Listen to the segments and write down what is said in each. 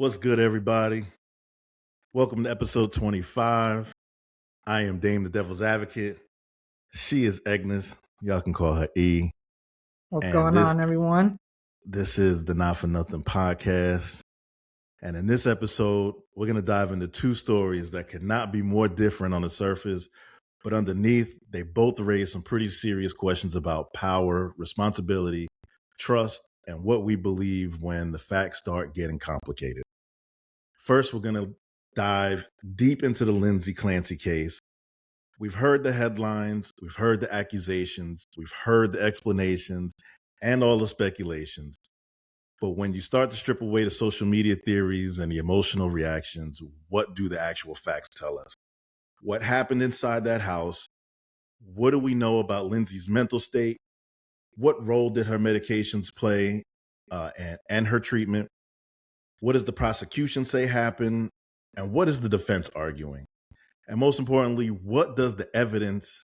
What's good, everybody? Welcome to episode 25. I am Dame the Devil's Advocate. She is Agnes. Y'all can call her E. What's And going on, everyone? This is the Not For Nuthin podcast. And in this episode, we're going to dive into two stories that could not be more different on the surface, but underneath, they both raise some pretty serious questions about power, responsibility, trust, and what we believe when the facts start getting complicated. First, we're going to dive deep into the Lindsey Clancy case. We've heard the headlines, we've heard the accusations, we've heard the explanations, and all the speculations. But when you start to strip away the social media theories and the emotional reactions, what do the actual facts tell us? What happened inside that house? What do we know about Lindsay's mental state? What role did her medications play and her treatment? What does the prosecution say happened? And what is the defense arguing? And most importantly, where does the evidence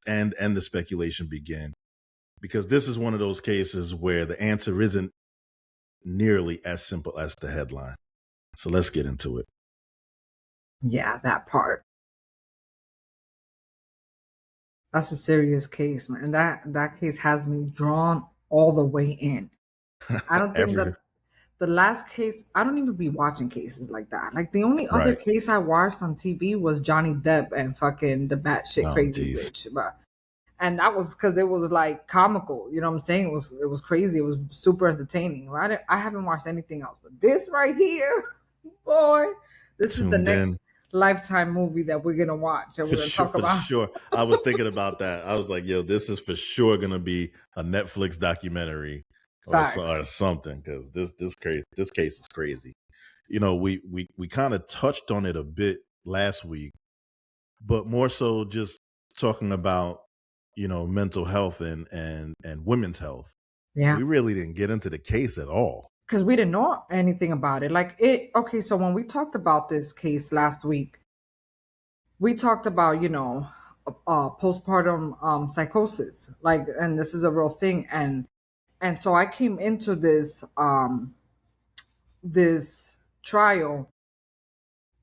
end and the speculation begin? Because this is one of those cases where the answer isn't nearly as simple as the headline. So let's get into it. Yeah, that part. That's a serious case, man. That case has me drawn all the way in. I don't think that the last case, I don't even be watching cases like that. Like the only other case I watched on TV was Johnny Depp and fucking the batshit crazy bitch. And that was because it was like comical. You know what I'm saying? It was crazy. It was super entertaining. I haven't watched anything else, but this right here, boy, this is the next Lifetime movie that we're gonna watch and we're gonna talk about. For sure. I was thinking about that. I was like, yo, this is for sure gonna be a Netflix documentary or something, because this case is crazy. You know, we kind of touched on it a bit last week, but more so just talking about, you know, mental health and women's health. Yeah, we really didn't get into the case at all because we didn't know anything about it. Okay, so when we talked about this case last week, we talked about, you know, postpartum psychosis, like, and this is a real thing. And so I came into this this trial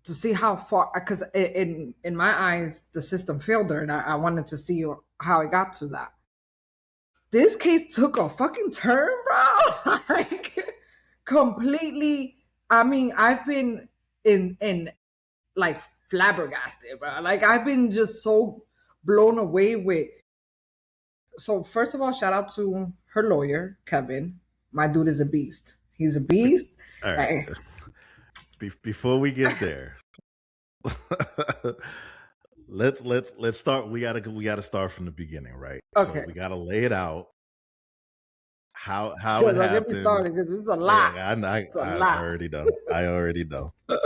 to see how far, because in my eyes the system failed her, and I wanted to see how it got to that. This case took a fucking turn, bro. Like completely. I mean, I've been in like flabbergasted, bro. Like I've been just so blown away with. So first of all, shout out to her lawyer, Kevin. My dude is a beast. He's a beast. All right. Before we get there, let's start. We gotta start from the beginning, right? Okay. So we gotta lay it out. How it happened. Get me started, because it's a lot. Yeah, I already know. I already know. All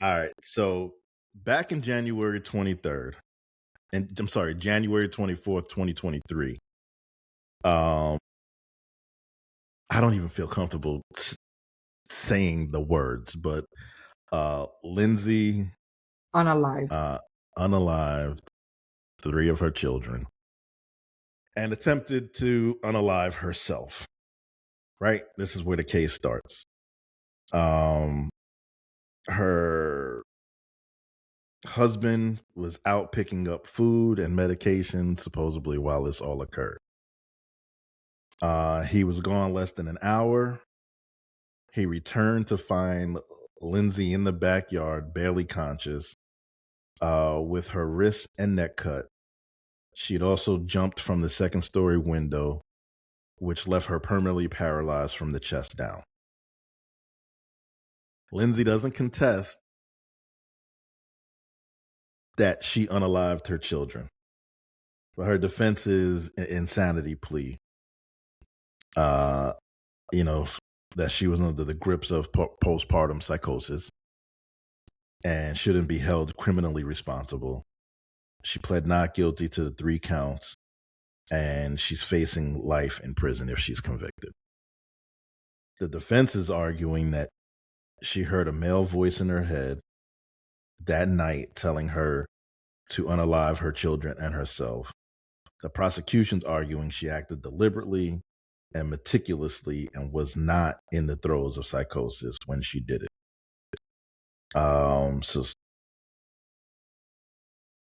right. So back in January 23rd, and I'm sorry, January 24th, 2023. I don't even feel comfortable saying the words, but Lindsay unalived 3 of her children and attempted to unalive herself. Right? This is where the case starts. Her husband was out picking up food and medication, supposedly, while this all occurred. He was gone less than an hour. He returned to find Lindsay in the backyard, barely conscious, with her wrist and neck cut. She'd also jumped from the second-story window, which left her permanently paralyzed from the chest down. Lindsay doesn't contest that she unalived her children, but her defense is an insanity plea. You know, that she was under the grips of postpartum psychosis and shouldn't be held criminally responsible. She pled not guilty to the 3 counts, and she's facing life in prison if she's convicted. The defense is arguing that she heard a male voice in her head that night telling her to unalive her children and herself. The prosecution's arguing she acted deliberately and meticulously and was not in the throes of psychosis when she did it. So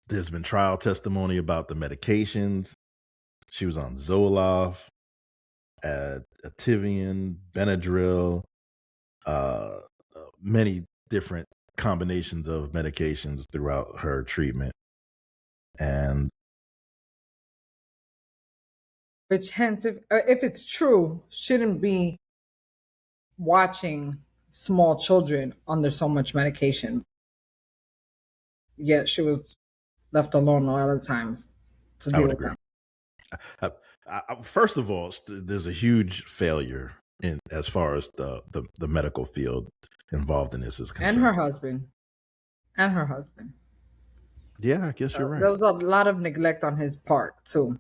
there's been trial testimony about the medications. She was on Zoloft, Ativian, Benadryl, many different combinations of medications throughout her treatment. And which hence, if it's true, shouldn't be watching small children under so much medication. Yet she was left alone a lot of times to I deal would with agree. that. First of all, there's a huge failure in as far as the medical field involved in this is concerned. And her husband. Yeah, I guess you're right. There was a lot of neglect on his part too.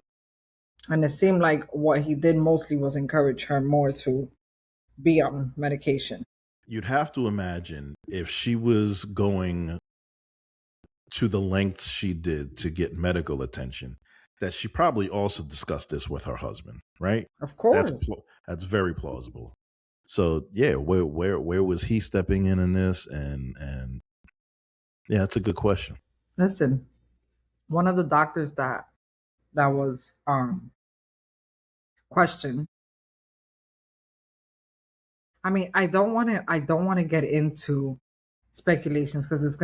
And it seemed like what he did mostly was encourage her more to be on medication. You'd have to imagine if she was going to the lengths she did to get medical attention, that she probably also discussed this with her husband, right? Of course. That's very plausible. So yeah, where was he stepping in this? And yeah, that's a good question. Listen, one of the doctors that was questioned. I mean, I don't want to get into speculations because it's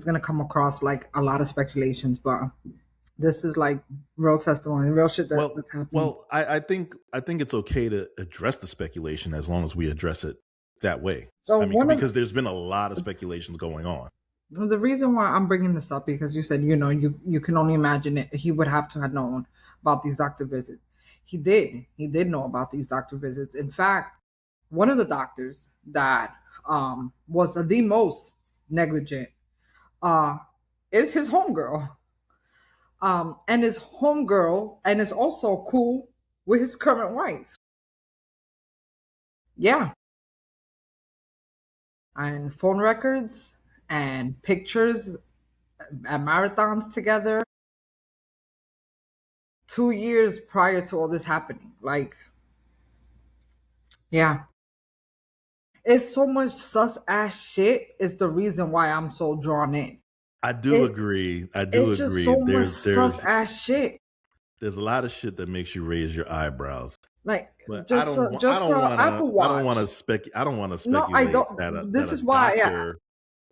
gonna come across like a lot of speculations, but this is like real testimony, real shit that's happening. Well, I think it's okay to address the speculation as long as we address it that way. So I mean, because there's been a lot of speculations going on. The reason why I'm bringing this up because you said you can only imagine it. He would have to have known about these doctor visits. He did know about these doctor visits. In fact, one of the doctors that was the most negligent is his homegirl. And his homegirl and is also cool with his current wife. Yeah. And phone records and pictures at marathons together 2 years prior to all this happening. Like, yeah. It's so much sus ass shit is the reason why I'm so drawn in. I do agree. It's just so much sus ass shit. There's a lot of shit that makes you raise your eyebrows. Like, but I don't want to speculate. No, I don't. This is why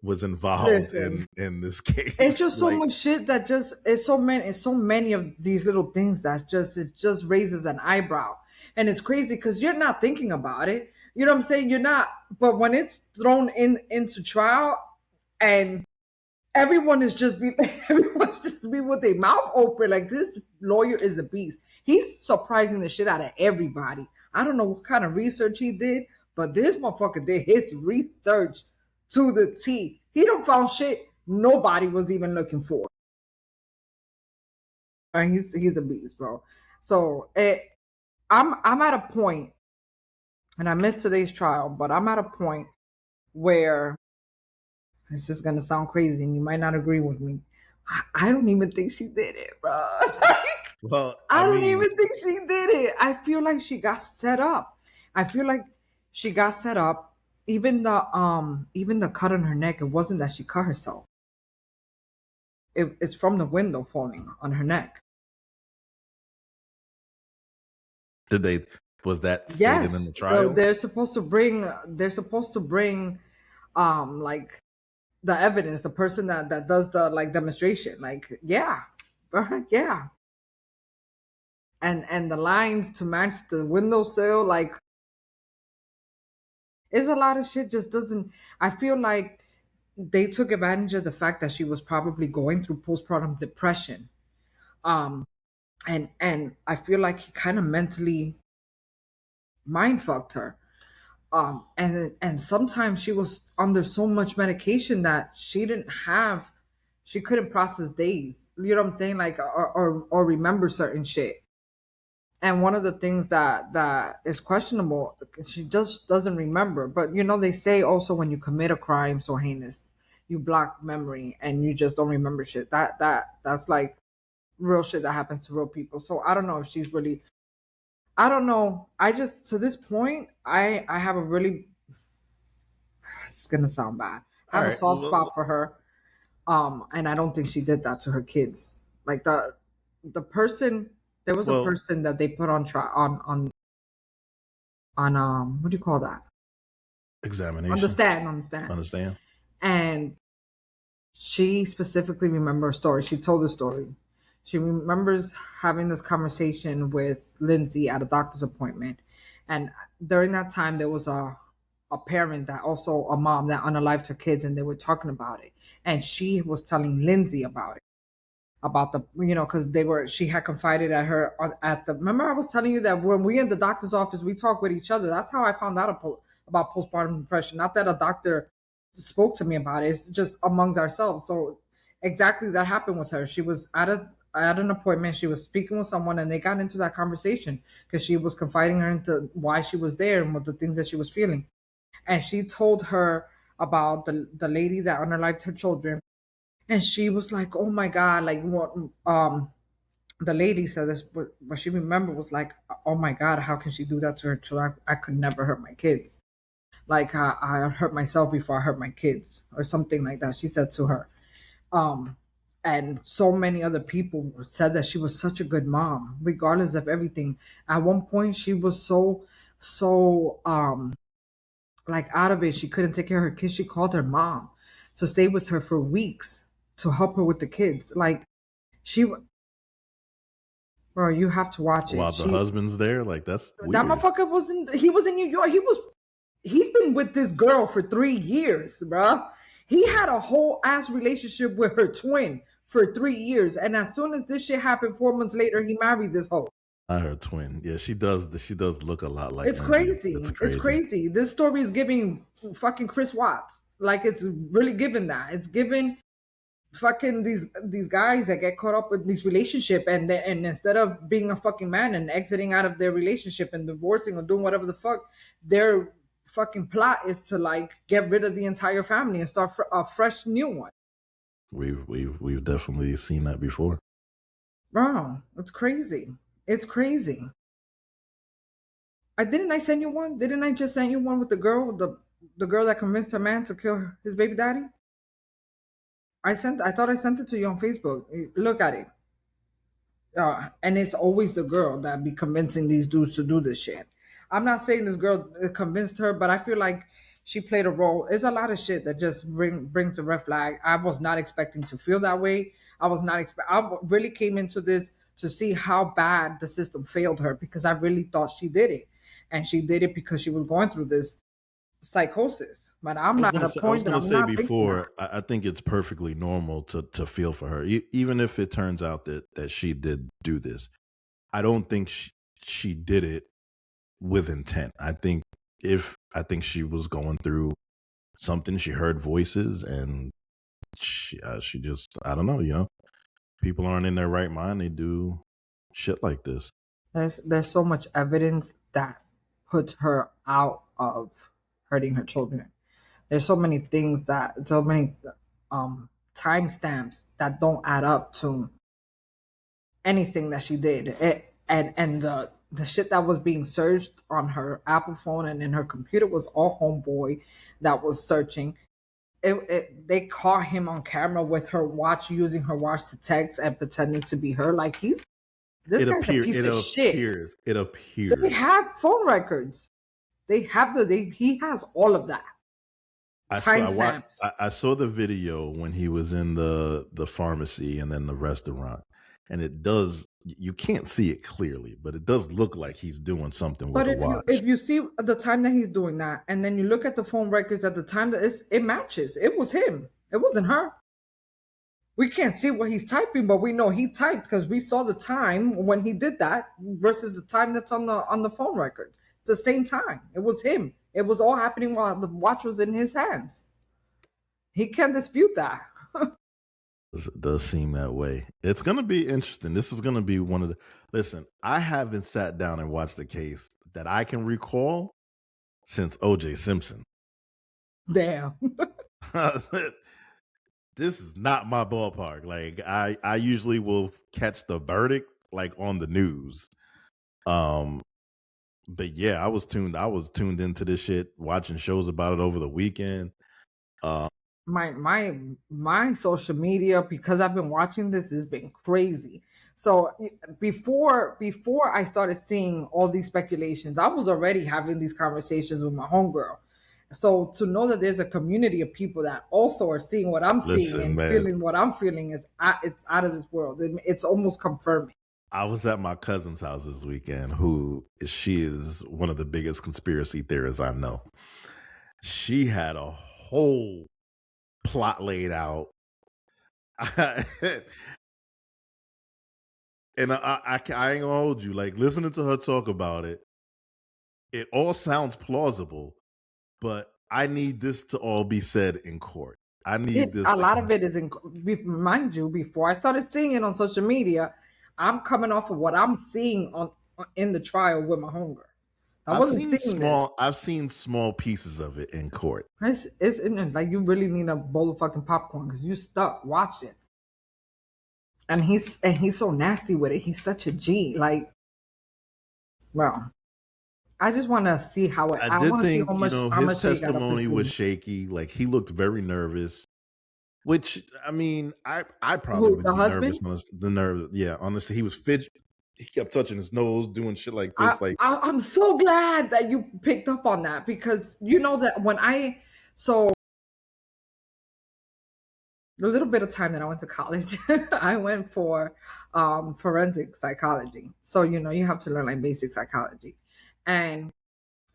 was involved in this case. It's just so much shit that it's so many of these little things that just raises an eyebrow. And it's crazy because you're not thinking about it. You know what I'm saying? You're not, but when it's thrown into trial and everyone's just be with their mouth open, like this lawyer is a beast. He's surprising the shit out of everybody. I don't know what kind of research he did, but this motherfucker did his research to the T. He done found shit nobody was even looking for. And he's a beast, bro. So I'm at a point, and I missed today's trial, but I'm at a point where it's just gonna sound crazy, and you might not agree with me. I don't even think she did it, bro. Well, I don't even think she did it. I feel like she got set up. Even the cut on her neck, it wasn't that she cut herself. It's from the window falling on her neck. Was that stated in the trial? So they're supposed to bring like the evidence, the person that does the like demonstration. Like, yeah. And the lines to match the windowsill, like, it's a lot of shit just doesn't. I feel like they took advantage of the fact that she was probably going through postpartum depression. And I feel like he kind of mentally mind fucked her. And sometimes she was under so much medication that she couldn't process days. You know what I'm saying? Like, or remember certain shit. And one of the things that is questionable, she just doesn't remember. But they say also when you commit a crime so heinous, you block memory and you just don't remember shit. That's like real shit that happens to real people. So I don't know if she's really I don't know. I just to this point, I have a really. It's gonna sound bad. I All have a right. soft spot for her. And I don't think she did that to her kids. Like the person, there was a Well, person that they put on try on what do you call that? examination. Understand. Understand? And she specifically remembers a story. She told the story. She remembers having this conversation with Lindsay at a doctor's appointment. And during that time there was a parent that also a mom that unalived her kids and they were talking about it. And she was telling Lindsay about the because she had confided at her at the remember I was telling you that when we in the doctor's office we talk with each other. That's how I found out about postpartum depression. Not that a doctor spoke to me about it. It's just amongst ourselves. So exactly that happened with her. She was at an appointment. She was speaking with someone and they got into that conversation because she was confiding her into why she was there and what the things that she was feeling. And she told her about the lady that unalived her children. And she was like, "Oh my god!" Like what? The lady said this, but what she remembered was like, "Oh my god, how can she do that to her children? I could never hurt my kids. Like I hurt myself before I hurt my kids, or something like that." She said to her. Um, and so many other people said that she was such a good mom, regardless of everything. At one point, she was so like out of it. She couldn't take care of her kids. She called her mom to stay with her for weeks to help her with the kids. Like she, bro, you have to watch it. While the husband's there, like that's That weird. motherfucker he was in New York. He's been with this girl for 3 years, bro. He had a whole ass relationship with her twin for 3 years. And as soon as this shit happened, 4 months later, he married this hoe. Not her twin. Yeah, she does. She does look a lot like It's Lindsay. It's crazy. It's crazy. crazy. This story is giving fucking Chris Watts. Like it's really giving that. It's giving fucking these guys that get caught up with this relationship and instead of being a fucking man and exiting out of their relationship and divorcing or doing whatever the fuck, their fucking plot is to like get rid of the entire family and start a fresh new one. We've definitely seen that before. Bro, it's crazy. It's crazy. I send you one? Didn't I just send you one with the girl that convinced her man to kill his baby daddy? I thought I sent it to you on Facebook. Look at it. And it's always the girl that be convincing these dudes to do this shit. I'm not saying this girl convinced her, but I feel like she played a role. It's a lot of shit that just brings a red flag. I was not expecting to feel that way. I really came into this to see how bad the system failed her because I really thought she did it, and she did it because she was going through this psychosis. But I'm not at a I was point that gonna I'm say not thinking that. before. I think it's perfectly normal to feel for her, even if it turns out that she did do this. I don't think she did it with intent. I think she was going through something. She heard voices, and she just I don't know. People aren't in their right mind. They do shit like this. There's so much evidence that puts her out of hurting her children. There's so many timestamps that don't add up to anything that she did. And the shit that was being searched on her Apple phone and in her computer was all homeboy that was searching. They caught him on camera with her watch, using her watch to text and pretending to be her. Like this guy's a piece of shit. It They appears. have phone records. He has all of that. Timestamps. I saw the video when he was in the pharmacy and then the restaurant, and you can't see it clearly, but it does look like he's doing something with But a watch. if you see the time that he's doing that, and then you look at the phone records at the time it matches. It was him. It wasn't her. We can't see what he's typing, but we know he typed because we saw the time when he did that versus the time that's on the phone records. It's the same time. It was him. It was all happening while the watch was in his hands. He can't dispute that. It does seem that way. It's going to be interesting. This is going to be one of the. Listen, I haven't sat down and watched a case that I can recall since O.J. Simpson. Damn. This is not my ballpark. Like I usually will catch the verdict like on the news. But yeah, I was tuned into this shit, watching shows about it over the weekend. My social media, because I've been watching this, has been crazy. So before I started seeing all these speculations, I was already having these conversations with my homegirl. So to know that there's a community of people that also are seeing what I'm seeing Listen, and man, feeling what I'm feeling it's out of this world. It's almost confirming. I was at my cousin's house this weekend, she is one of the biggest conspiracy theorists I know. She had a whole plot laid out. And I ain't gonna hold you. Like, listening to her talk about it, it all sounds plausible, but I need this to all be said in court. I need this A to lot come. of it is mind you, before I started seeing it on social media, I'm coming off of what I'm seeing in the trial with my homegirl. I wasn't seeing this. I've seen small pieces of it in court. It's like you really need a bowl of fucking popcorn because you stuck watching. And he's so nasty with it. He's such a G. Like, well, I just want to see how it. I I did want to see think, how his much they got up his testimony was sleeve. shaky. Like, he looked very nervous, which, I mean, I probably Who, would the be nervous. husband? The nerve. Yeah, honestly, he was fidget. He kept touching his nose, doing shit like this. Like, I'm so glad that you picked up on that because you know that so the little bit of time that I went to college, I went for forensic psychology. So you have to learn like basic psychology, and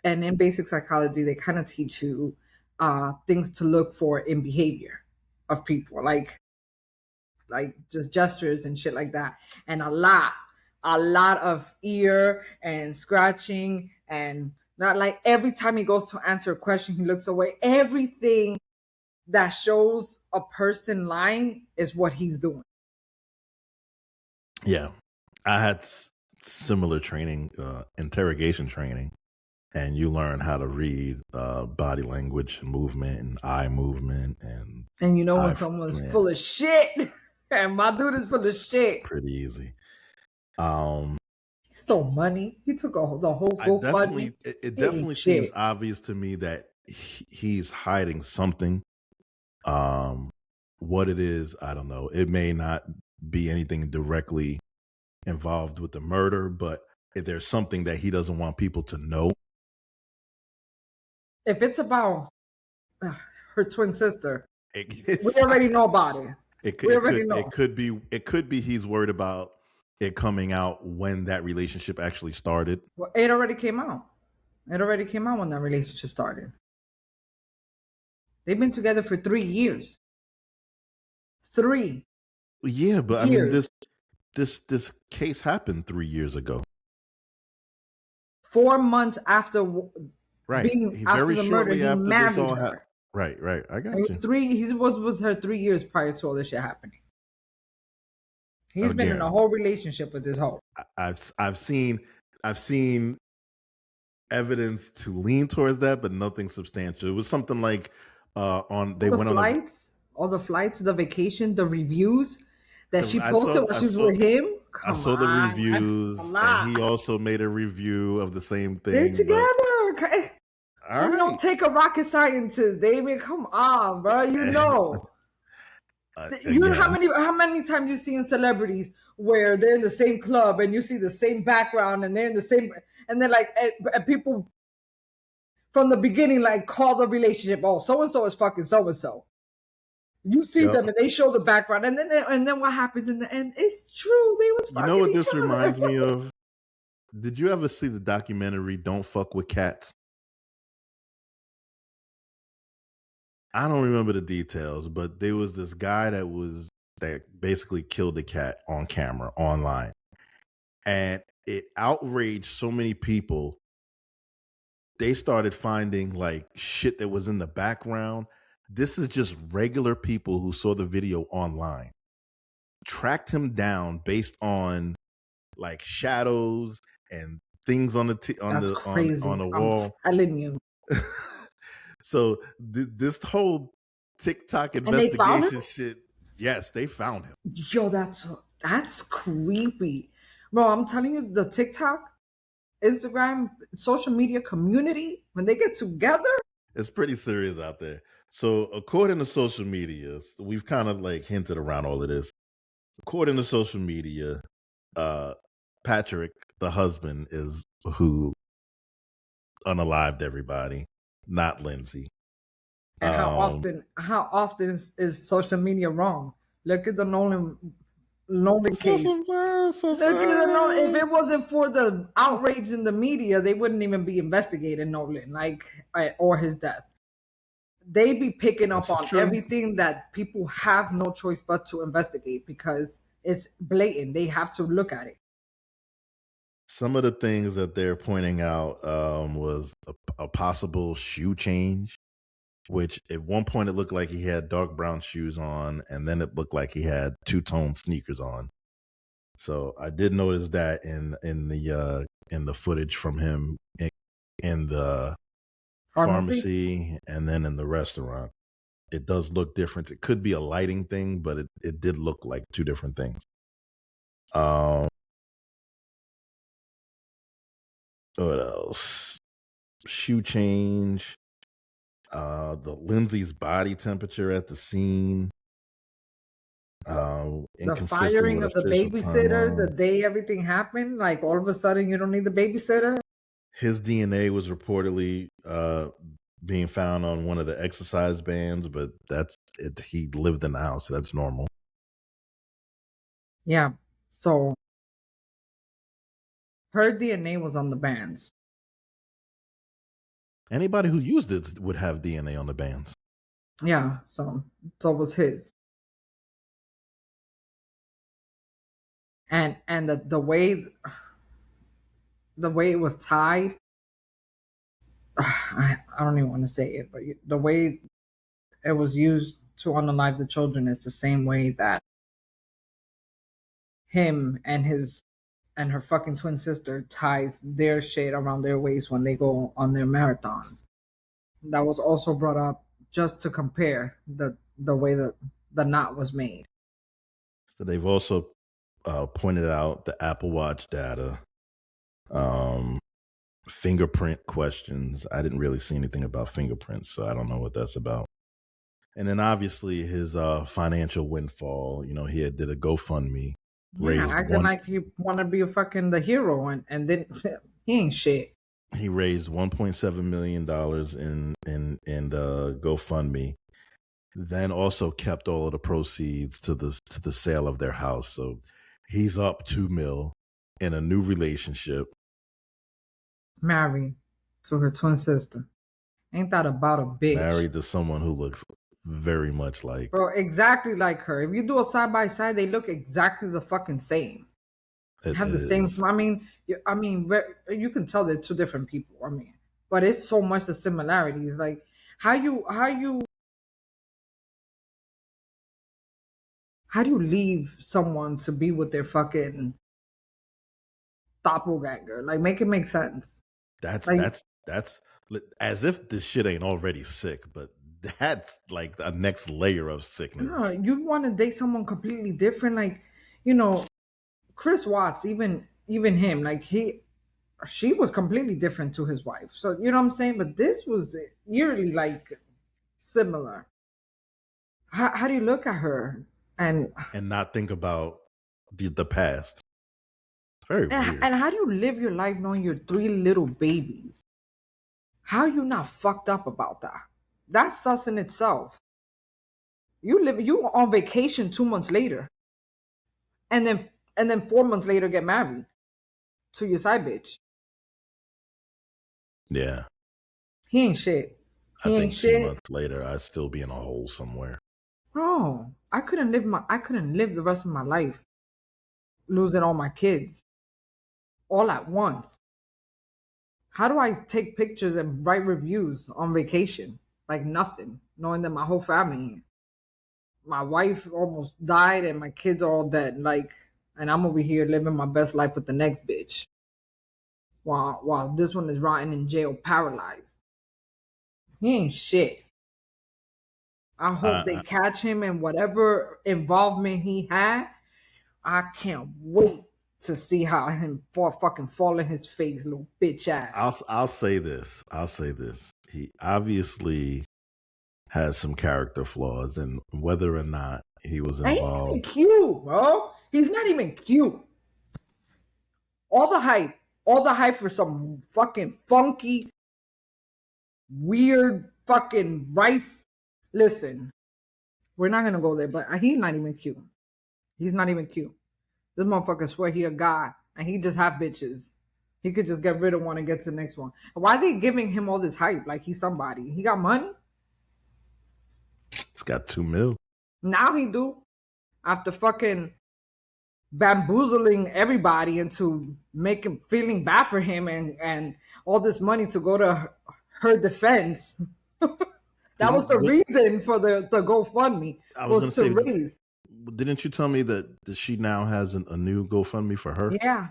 in basic psychology they kind of teach you things to look for in behavior of people, like just gestures and shit like that, and a lot of ear and scratching, and not like every time he goes to answer a question he looks away. Everything that shows a person lying is what he's doing. yeah, I had similar training, interrogation training, and you learn how to read body language and movement and eye movement and And when eye. someone's Yeah, full of shit, and my dude is full of shit. pretty easy. He stole money. He took the whole GoFundMe. It definitely seems obvious to me that he's hiding something. What it is, I don't know. It may not be anything directly involved with the murder, but if there's something that he doesn't want people to know. If it's about her twin sister, we It's already know about it. We already know. It could be he's worried about it coming out when that relationship actually started. Well, it already came out. It already came out when that relationship started. They've been together for 3 years. 3 Yeah, but years. I mean, this case happened 3 years ago. 4 months after Right. after the murder, he married her. Right. I got It you. He was with her 3 years prior to all this shit happening. He's been Again, in a whole relationship with this hoe. I've seen evidence to lean towards that, but nothing substantial. It was something like all the flights, the vacation, the reviews that she posted while she's with him. I saw the reviews, and he also made a review of the same thing. They're together. All right. Don't take a rocket scientist, David. Come on, bro. You know. You know how many times you see in celebrities where they're in the same club and you see the same background and they're in the same, and then like people from the beginning like call the relationship, oh, so and so is fucking so and so. You see them and they show the background, and then what happens in the end? It's true. They was fucking. You know what this reminds me of? Did you ever see the documentary "Don't Fuck with Cats"? I don't remember the details, but there was this guy that basically killed the cat on camera online, and it outraged so many people. They started finding like shit that was in the background. This is just regular people who saw the video online, tracked him down based on like shadows and things on the wall. I'm telling you. So this whole TikTok investigation shit, yes, they found him. Yo, that's creepy, bro. I'm telling you, the TikTok, Instagram, social media community, when they get together. It's pretty serious out there. So, according to social media, we've kind of like hinted around all of this. According to social media, Patrick, the husband, is who unalived everybody, not Lindsay. And how often is social media wrong? Look at the Nolan case. Look at the Nolan. If it wasn't for the outrage in the media, they wouldn't even be investigating Nolan, or his death. They be picking up on everything that people have no choice but to investigate because it's blatant. They have to look at it. Some of the things that they're pointing out was a possible shoe change, which at one point it looked like he had dark brown shoes on, and then it looked like he had two-tone sneakers on. So I did notice that in the footage from him in the pharmacy and then in the restaurant. It does look different. It could be a lighting thing, but it did look like two different things. What else? Shoe change. The Lindsay's body temperature at the scene. The firing of the babysitter the day everything happened. Like all of a sudden, you don't need the babysitter. His DNA was reportedly being found on one of the exercise bands, but that's it. He lived in the house, so that's normal. Yeah. So her DNA was on the bands. Anybody who used it would have DNA on the bands. Yeah. So was his. And the way it was tied, I don't even want to say it, but the way it was used to unalive the children is the same way that him and her fucking twin sister ties their shit around their waist when they go on their marathons. That was also brought up just to compare the way that the knot was made. So they've also pointed out the Apple Watch data, fingerprint questions. I didn't really see anything about fingerprints, so I don't know what that's about. And then obviously his financial windfall. You know, he did a GoFundMe. Acting like he want to be the hero, and then he ain't shit. He raised $1.7 million in GoFundMe. Then also kept all of the proceeds to the sale of their house. So he's up $2 million in a new relationship. Married to her twin sister. Ain't that about a bitch? Married to someone who looks very much like, bro, exactly like her. If you do a side by side, they look exactly the fucking same. They have the same. I mean, you can tell they're two different people. I mean, but it's so much the similarities. Like how do you leave someone to be with their fucking doppelganger? Like, make it make sense. That's as if this shit ain't already sick, but that's like a next layer of sickness. No, you want to date someone completely different, like, Chris Watts, even him, like she was completely different to his wife. So you know what I'm saying? But this was eerily like similar. How do you look at her and not think about the past? It's very weird. And how do you live your life knowing your 3 little babies? How are you not fucked up about that? That's sus in itself. You on vacation 2 months later, and then 4 months later get married to your side bitch. Yeah, he ain't shit. I think 2 months later, I'd still be in a hole somewhere. Bro, I couldn't live the rest of my life losing all my kids all at once. How do I take pictures and write reviews on vacation like nothing, knowing that my whole family, my wife almost died and my kids are all dead, like, and I'm over here living my best life with the next bitch while this one is rotting in jail paralyzed? He ain't shit. I hope they catch him, and whatever involvement he had, I can't wait to see how him fucking fall in his face, little bitch ass. I'll say this. He obviously has some character flaws, and whether or not he was Ain't even involved. cute, bro. He's not even cute. All the hype for some fucking funky, weird fucking rice. Listen, we're not gonna go there, but he's not even cute. He's not even cute. This motherfucker swear he a guy, and he just have bitches. He could just get rid of one and get to the next one. Why are they giving him all this hype like he's somebody? He got money? He's got $2 million. Now he do. After fucking bamboozling everybody into making feeling bad for him and all this money to go to her defense. That was the reason for the GoFundMe. I was going to say, raise. Didn't you tell me that she now has a new GoFundMe for her? Yeah,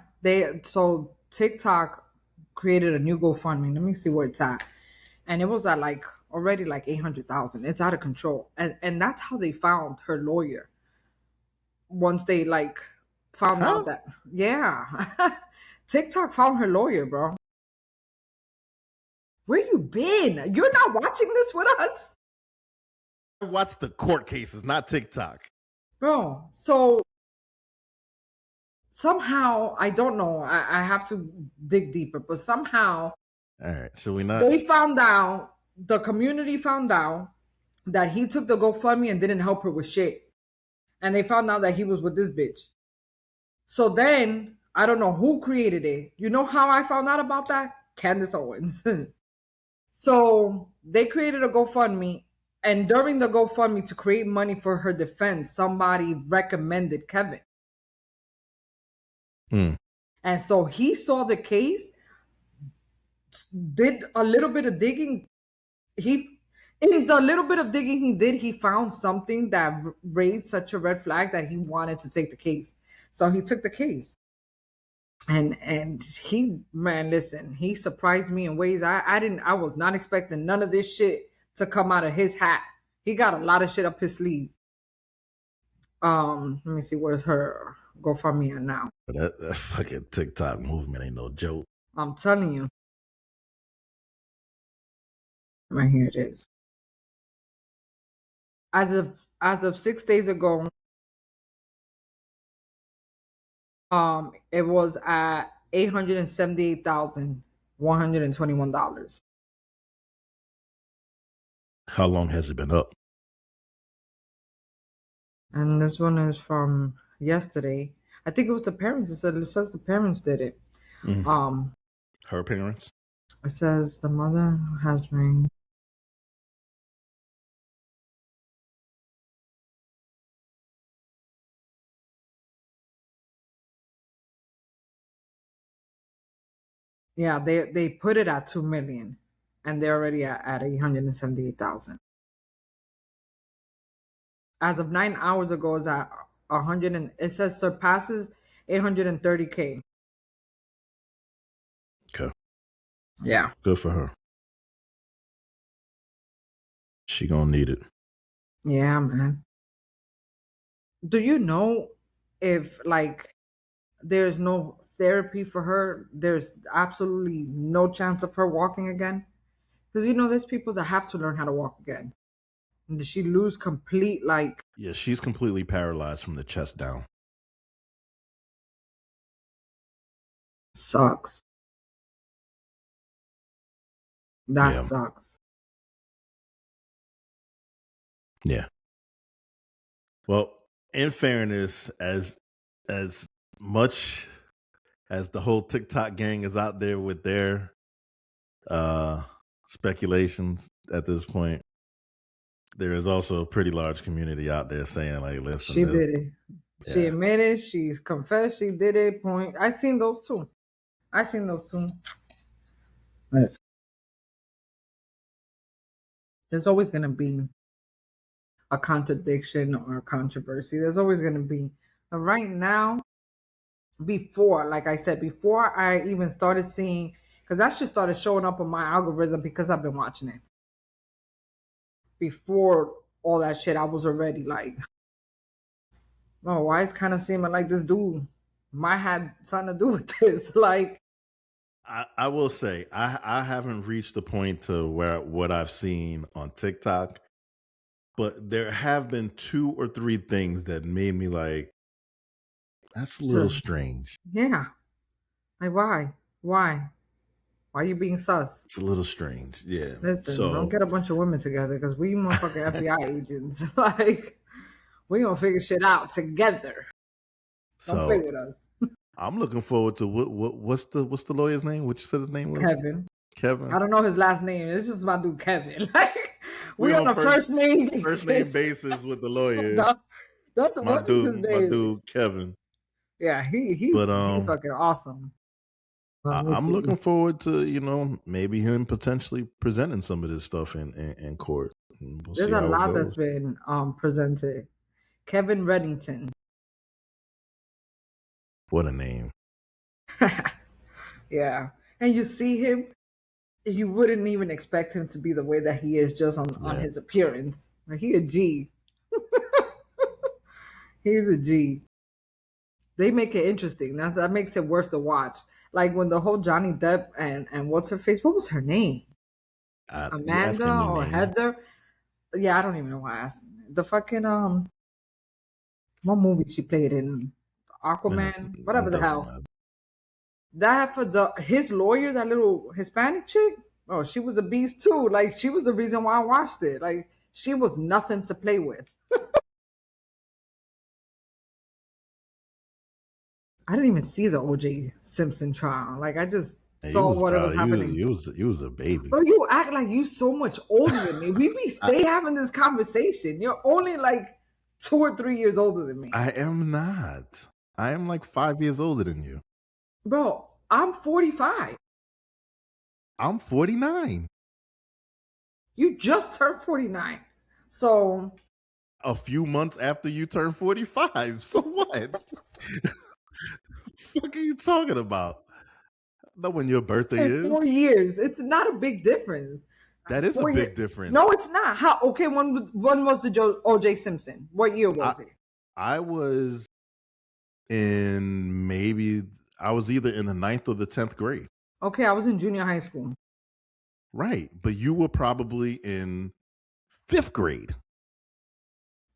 so TikTok created a new GoFundMe. Let me see where it's at, and it was at like already like 800,000. It's out of control, and that's how they found her lawyer. Once they like found out that, TikTok found her lawyer, bro. Where you been? You're not watching this with us? I watch the court cases, not TikTok. Bro, so somehow, I don't know, I have to dig deeper, but somehow, all right, should we not? They found out, the community found out that he took the GoFundMe and didn't help her with shit. And they found out that he was with this bitch. So then, I don't know who created it. You know how I found out about that? Candace Owens. So they created a GoFundMe, and during the GoFundMe to create money for her defense, somebody recommended Kevin. And so he saw the case, did a little bit of digging. In the little bit of digging he did, he found something that raised such a red flag that he wanted to take the case. So he took the case. And he, man, listen, he surprised me in ways I was not expecting none of this shit to come out of his hat. He got a lot of shit up his sleeve. Let me see, where's her GoFundMe at now? But that fucking TikTok movement ain't no joke. I'm telling you. Right here it is. As of 6 days ago, it was at $878,121. How long has it been up? And this one is from yesterday. I think it was the parents. It says the parents did it. Mm-hmm. Her parents? It says the mother has been. Yeah, they put it at 2 million, and they're already at 878,000. As of 9 hours ago, it's at 100 and it says surpasses 830K. Okay. Yeah. Good for her. She gonna need it. Yeah, man. Do you know if like there's no therapy for her? There's absolutely no chance of her walking again? Because you know there's people that have to learn how to walk again. And did she lose complete like? Yeah, she's completely paralyzed from the chest down. Sucks. That sucks. Yeah. Well, in fairness, as much as the whole TikTok gang is out there with their speculations at this point, there is also a pretty large community out there saying, like, listen, she did it. Yeah. She admitted, she's confessed, she did it. Point. I seen those too. There's always gonna be a contradiction or a controversy. There's always gonna be. But right now, before, like I said, before I even started seeing, because that shit started showing up on my algorithm because I've been watching it. Before all that shit, I was already like, oh, why is kind of seeming like this dude might have something to do with this. Like, I will say I haven't reached the point to where what I've seen on TikTok, but there have been 2 or 3 things that made me like, that's a little just, strange. yeah. Like, why? Why? Why are you being sus? It's a little strange. Yeah. Listen, don't So get a bunch of women together because we motherfucking FBI agents. Like, we gonna figure shit out together. Don't play so with us. I'm looking forward to what's the lawyer's name? What you said his name was? Kevin. Kevin. I don't know his last name. It's just my dude Kevin. Like, we We on on a first name basis with the lawyer. That's what is his My name? dude Kevin. Yeah, he's But fucking awesome. We'll I'm see. looking forward to maybe him potentially presenting some of this stuff in court. We'll There's see a how it lot goes. that's been presented. Kevin Reddington. What a name. Yeah. And you see him, you wouldn't even expect him to be the way that he is just on Yeah. his appearance. Like, he a G. He's a G. They make it interesting. That makes it worth the watch. Like when the whole Johnny Depp and what's her face? What was her name? You Amanda asking me or names? Heather? Yeah, I don't even know why I asked. The fucking what movie she played in? Aquaman, whatever It the doesn't hell. matter. That for his lawyer, that little Hispanic chick. Oh, she was a beast too. Like, she was the reason why I watched it. Like, she was nothing to play with. I didn't even see the OJ Simpson trial. Like, I just Hey, you saw was what it was proud. happening. You was a baby. Bro, you act like you so much older than me. We be stay having this conversation. You're only like 2 or 3 years older than me. I am not. I am like 5 years older than you. Bro, I'm 45. I'm 49. You just turned 49. So A few months after you turn 45. So what? Fuck are you talking about? Know when your birthday in 4 is? years, it's not a big difference. That is a 4 years. big difference. No, it's not. How? Okay, when was the OJ Simpson? What year was it? I was I was either in the 9th or the 10th grade. Okay, I was in junior high school. Right. But you were probably in 5th grade.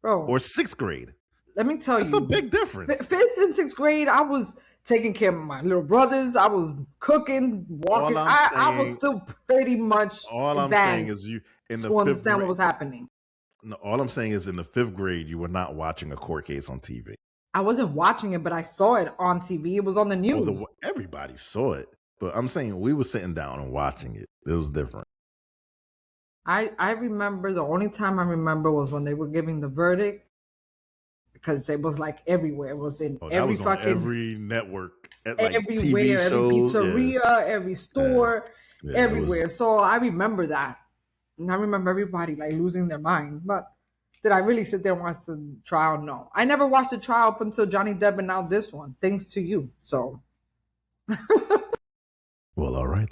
Bro. Or 6th grade. Let me tell you. That's a big difference. 5th and 6th grade, I was taking care of my little brothers. I was cooking, walking. I was still pretty much all I'm saying is you in the 5th understand grade, what was happening. No, all I'm saying is in the 5th grade, you were not watching a court case on TV. I wasn't watching it, but I saw it on TV. It was on the news. Well, everybody saw it. But I'm saying we were sitting down and watching it. It was different. I remember, the only time I remember was when they were giving the verdict, because it was like everywhere. It was in every fucking every network, everywhere, TV every shows, pizzeria, every store, Yeah, everywhere. So I remember that, and I remember everybody like losing their mind. But did I really sit there and watch the trial? No, I never watched the trial up until Johnny Depp, and now this one, thanks to you. So, well, all right.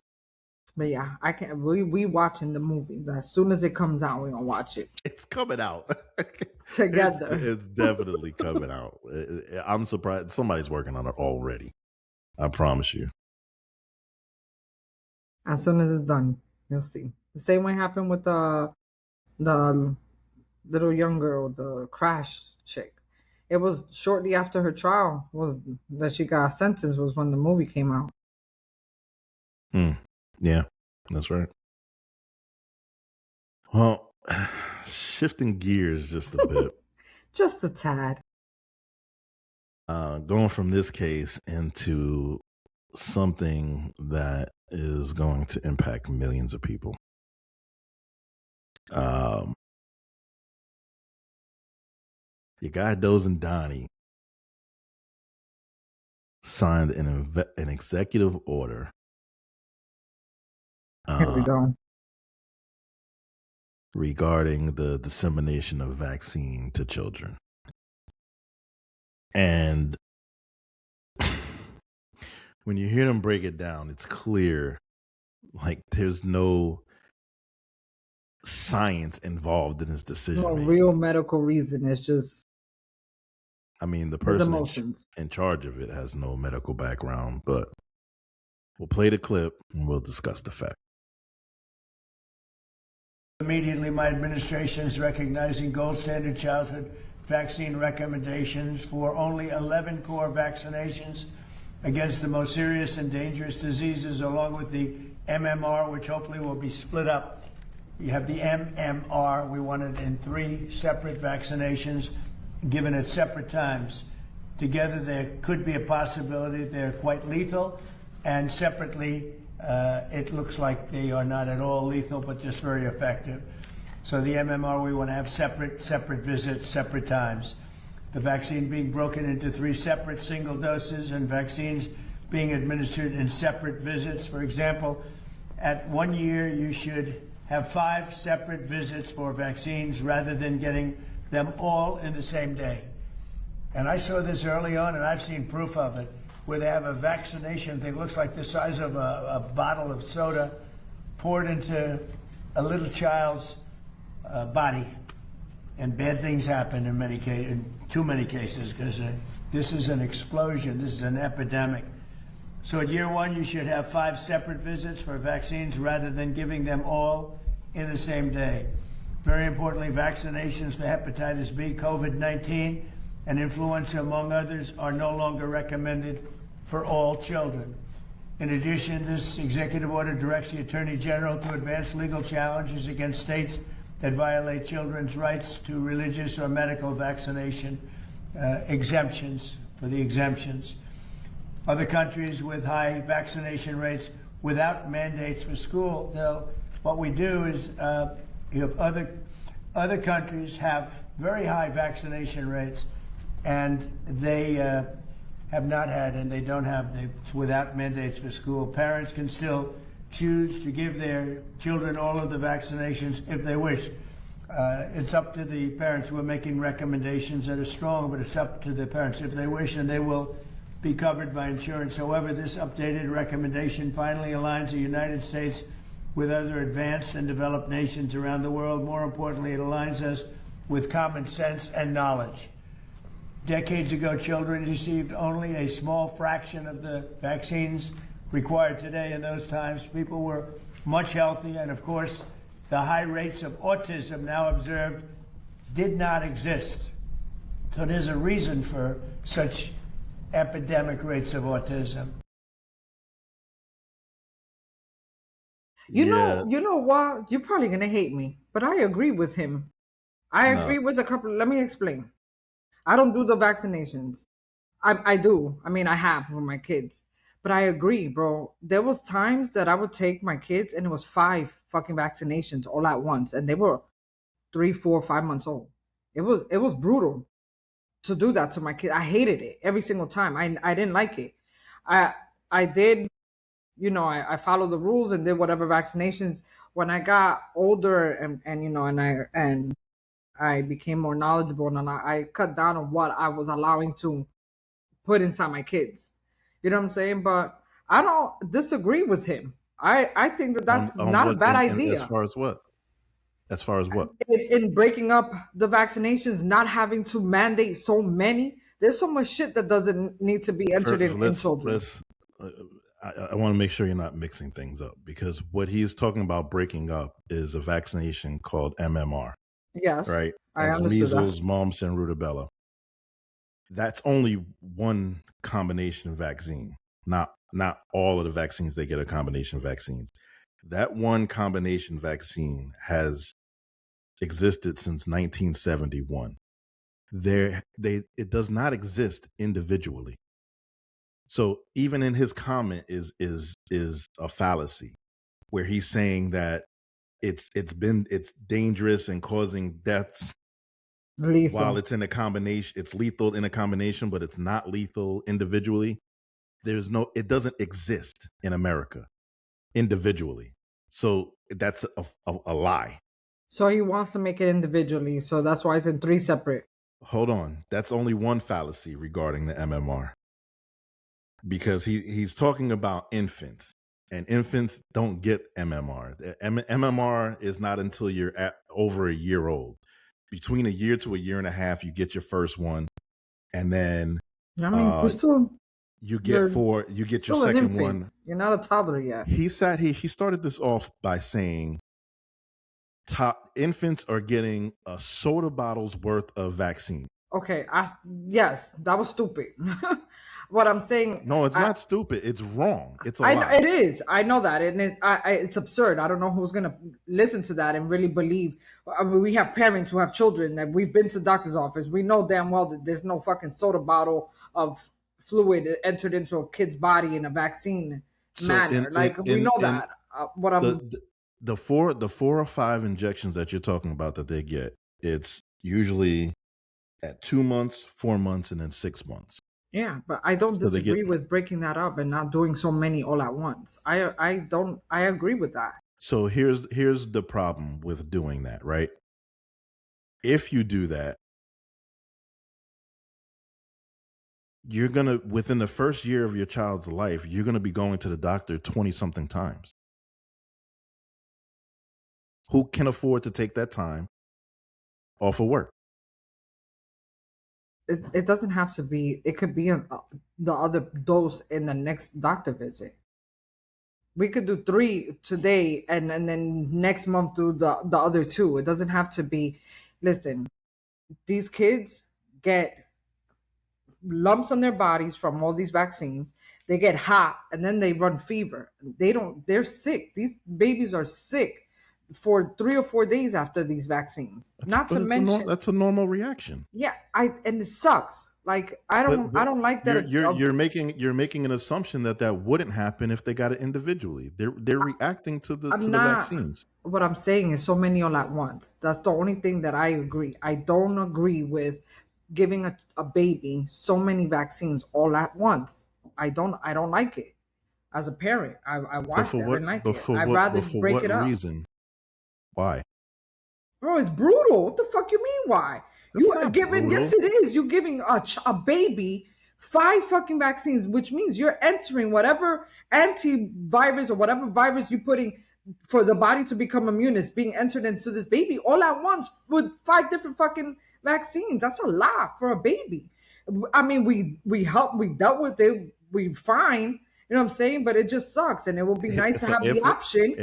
but yeah, I can't. We watching the movie. As soon as it comes out, we're gonna watch it. It's coming out together. It's definitely coming out. I'm surprised somebody's working on it already. I promise you. As soon as it's done, you'll see. The same way happened with the little young girl, the crash chick. It was shortly after her trial was that she got sentenced, was when the movie came out. Yeah, that's right. Well, shifting gears just a bit. Just a tad. Going from this case into something that is going to impact millions of people. Your guy Dozen Donnie signed an executive order. Here we go. Regarding the dissemination of vaccine to children. And when you hear them break it down, it's clear like there's no science involved in his decision. No real medical reason. It's just I mean, the His person emotions. in charge of it has no medical background, but we'll play the clip and we'll discuss the fact. Immediately, my administration is recognizing gold standard childhood vaccine recommendations for only 11 core vaccinations against the most serious and dangerous diseases, along with the MMR, which hopefully will be split up. You have the MMR. We want it in 3 separate vaccinations given at separate times. Together, there could be a possibility they're quite lethal, and separately, it looks like they are not at all lethal, but just very effective. So the MMR, we want to have separate visits, separate times. The vaccine being broken into 3 separate single doses, and vaccines being administered in separate visits. For example, at 1 year, you should have 5 separate visits for vaccines rather than getting them all in the same day. And I saw this early on, and I've seen proof of it, where they have a vaccination thing, looks like the size of a bottle of soda, poured into a little child's body. And bad things happen in too many cases, because this is an explosion, this is an epidemic. So at year 1, you should have 5 separate visits for vaccines rather than giving them all in the same day. Very importantly, vaccinations for hepatitis B, COVID-19, and influenza, among others, are no longer recommended for all children. In addition, this executive order directs the Attorney General to advance legal challenges against states that violate children's rights to religious or medical vaccination exemptions, for the exemptions. Other countries with high vaccination rates without mandates for school, what we do is you have other countries have very high vaccination rates, and they have not had, and they don't have, without mandates for school. Parents can still choose to give their children all of the vaccinations if they wish. It's up to the parents. We're making recommendations that are strong, but it's up to the parents if they wish, and they will be covered by insurance. However, this updated recommendation finally aligns the United States with other advanced and developed nations around the world. More importantly, it aligns us with common sense and knowledge. Decades ago, children received only a small fraction of the vaccines required today. In those times, people were much healthier, and of course, the high rates of autism now observed did not exist. So there's a reason for such epidemic rates of autism. You know what? You're probably gonna hate me, but I agree with him. I agree with a couple. Let me explain. I don't do the vaccinations. I do. I mean, I have for my kids. But I agree, bro. There was times that I would take my kids, and it was 5 fucking vaccinations all at once, and they were 3, 4, 5 months old. It was brutal to do that to my kid. I hated it every single time. I didn't like it. I did, I followed the rules and did whatever vaccinations. When I got older and I became more knowledgeable, and I cut down on what I was allowing to put inside my kids. You know what I'm saying? But I don't disagree with him. I think that's not a bad idea. As far as what? As far as what? In breaking up the vaccinations, not having to mandate so many. There's so much shit that doesn't need to be entered in children. I want to make sure you're not mixing things up, because what he's talking about breaking up is a vaccination called MMR. Yes. Right? I That's understood measles, that. mumps, and rubella. That's only one combination vaccine. Not all of the vaccines they get are combination vaccines. That one combination vaccine has existed since 1971. It does not exist individually. So even in his comment is a fallacy, where he's saying that it's dangerous and causing deaths. Lethal. While it's in a combination, it's lethal in a combination, but it's not lethal individually. It doesn't exist in America individually. So that's a lie. So he wants to make it individually. So that's why it's in 3 separate. Hold on. That's only one fallacy regarding the MMR. Because he's talking about infants, and infants don't get MMR. MMR is not until you're over a year old. Between a year to a year and a half, you get your first one. and then I mean, you're still you get your still second an infant. one. You're not a toddler yet. He started this off by saying infants are getting a soda bottle's worth of vaccine. Okay, yes, that was stupid. What I'm saying, no, it's not stupid. It's wrong. It's a lie. It is. I know that, and it's absurd. I don't know who's gonna listen to that and really believe. I mean, we have parents who have children that we've been to the doctor's office. We know damn well that there's no fucking soda bottle of fluid entered into a kid's body in a vaccine manner. We know that. The 4 or 5 injections that you're talking about that they get, it's usually at 2 months, 4 months, and then 6 months. Yeah, but I don't disagree with breaking that up and not doing so many all at once. I agree with that. So here's the problem with doing that, right? If you do that, you're gonna, within the first year of your child's life, you're gonna be going to the doctor 20-something times. Who can afford to take that time off of work? It doesn't have to be. It could be the other dose in the next doctor visit. We could do 3 today, and then next month do the other 2. It doesn't have to be. Listen, these kids get lumps on their bodies from all these vaccines. They get hot, and then they run fever. They're sick. These babies are sick for 3 or 4 days after these vaccines. That's a normal reaction. Yeah, and it sucks. Like I don't like that. You're making an assumption that wouldn't happen if they got it individually. They're reacting to the vaccines. What I'm saying is so many all at once. That's the only thing that I agree. I don't agree with giving a baby so many vaccines all at once. I don't like it. As a parent, I watched it. I didn't like it. I'd rather break it up. Reason? Why? Bro, it's brutal. What the fuck you mean? Why? You are giving? Brutal. Yes, it is. You're giving a baby 5 fucking vaccines, which means you're entering whatever antivirus or whatever virus you're putting for the body to become immune is being entered into this baby all at once with 5 different fucking vaccines. That's a lot for a baby. I mean, we dealt with it. We fine. You know what I'm saying? But it just sucks, and it would be nice to have the option.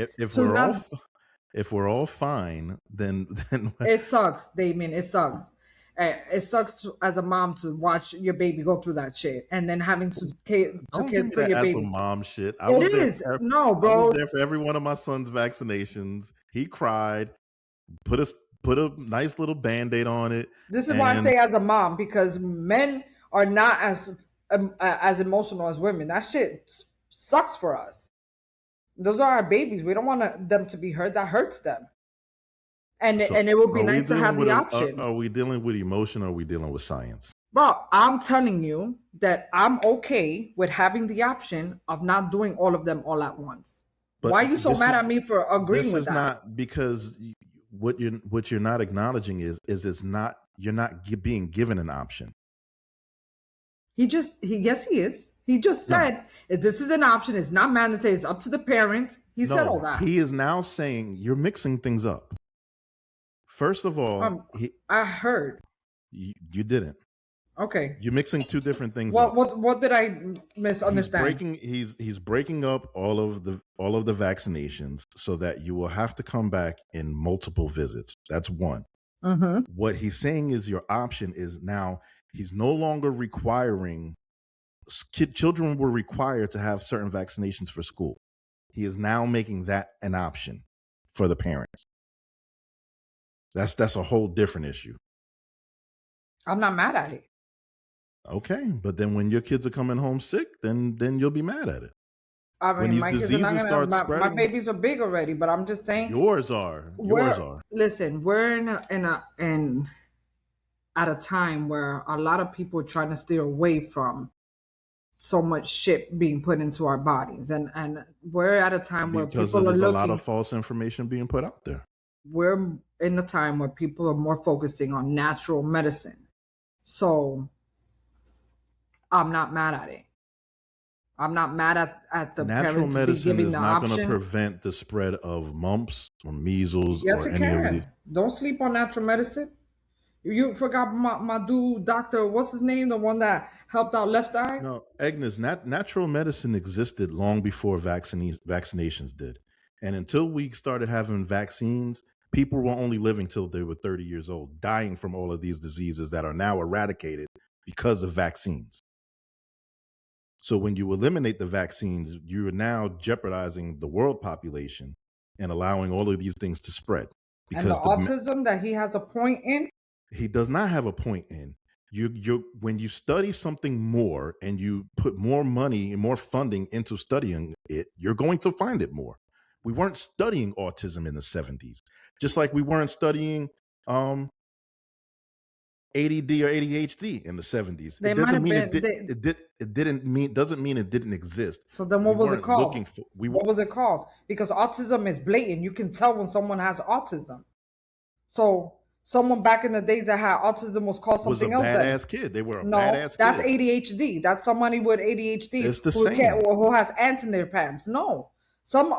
If we're all fine, then it sucks, Damien. It sucks. It sucks as a mom to watch your baby go through that shit, and then having to care for your baby. That's some mom shit. It is. No, bro. I was there for every one of my son's vaccinations. He cried. Put a nice little Band-Aid on it. This is why I say as a mom, because men are not as emotional as women. That shit sucks for us. Those are our babies. We don't want them to be hurt. That hurts them. And it would be nice to have the option. Are we dealing with emotion, or are we dealing with science? Bro, I'm telling you that I'm okay with having the option of not doing all of them all at once. But why are you so mad at me for agreeing with that? This is not, because what you're not acknowledging is you're not being given an option. Yes, he is. He just said, if this is an option, it's not mandatory, it's up to the parent. He said all that. He is now saying you're mixing things up. First of all, I heard. You didn't. Okay. You're mixing 2 different things up. What did I misunderstand? He's breaking up all of the vaccinations so that you will have to come back in multiple visits. That's one. Mm-hmm. What he's saying is your option is now he's no longer requiring. Children were required to have certain vaccinations for school. He is now making that an option for the parents. That's a whole different issue. I'm not mad at it. Okay, but then when your kids are coming home sick, then you'll be mad at it. I mean, when these diseases start spreading, my babies are big already, but I'm just saying yours are. Listen, we're in at a time where a lot of people are trying to steer away from so much shit being put into our bodies, and we're at a time where because people there's are a lot of false information being put out there. We're in a time where people are more focusing on natural medicine, so I'm not mad at it. I'm not mad at the natural parents medicine giving is the not option. going to prevent the spread of mumps or measles. Yes, or it any can. of these. Don't sleep on natural medicine. You forgot my dude, Doctor, what's his name? The one that helped out Left Eye? No, Agnes, natural medicine existed long before vaccinations did. And until we started having vaccines, people were only living till they were 30 years old, dying from all of these diseases that are now eradicated because of vaccines. So when you eliminate the vaccines, you're now jeopardizing the world population and allowing all of these things to spread. And the autism that he has a point in? He does not have a point in. You when you study something more and you put more money and more funding into studying it, you're going to find it more. We weren't studying autism in the 70s, just like we weren't studying ADD or ADHD in the 70s. They it doesn't mean it didn't doesn't mean it didn't exist. So then what was it called? What was it called? Because autism is blatant. You can tell when someone has autism. So someone back in the days that had autism was called something else. Was a badass kid. They were a badass kid. That's ADHD. That's somebody with ADHD it's the same. Who has ants in their pants. No. Some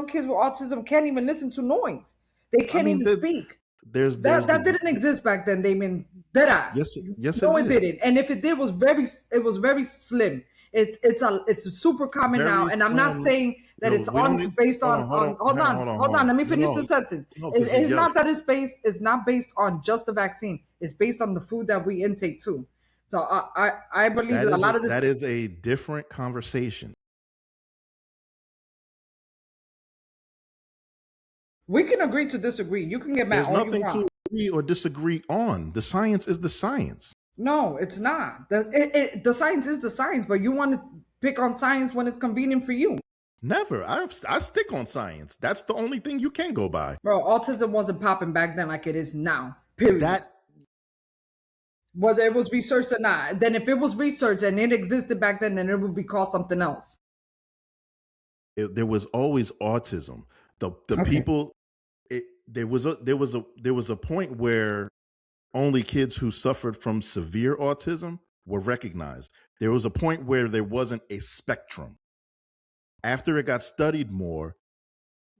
kids with autism can't even listen to noise. They can't even speak. That didn't exist back then, Damien. Deadass. Yes, no, it didn't. And if it did, it was very slim. It's super common now, and I'm not saying that it's based on. Hold on. Let me finish the sentence. It's not that it's not based on just the vaccine. It's based on the food that we intake too. So I believe that a lot of this. That is a different conversation. We can agree to disagree. You can get mad. There's nothing to agree or disagree on. The science is the science. No, it's not. The science is the science, but you want to pick on science when it's convenient for you. Never. I stick on science. That's the only thing you can go by. Bro, autism wasn't popping back then like it is now. Period. Whether it was researched or not. Then if it was researched and it existed back then it would be called something else. There was always autism. The people. There was a point where only kids who suffered from severe autism were recognized. There was a point where there wasn't a spectrum. After it got studied more,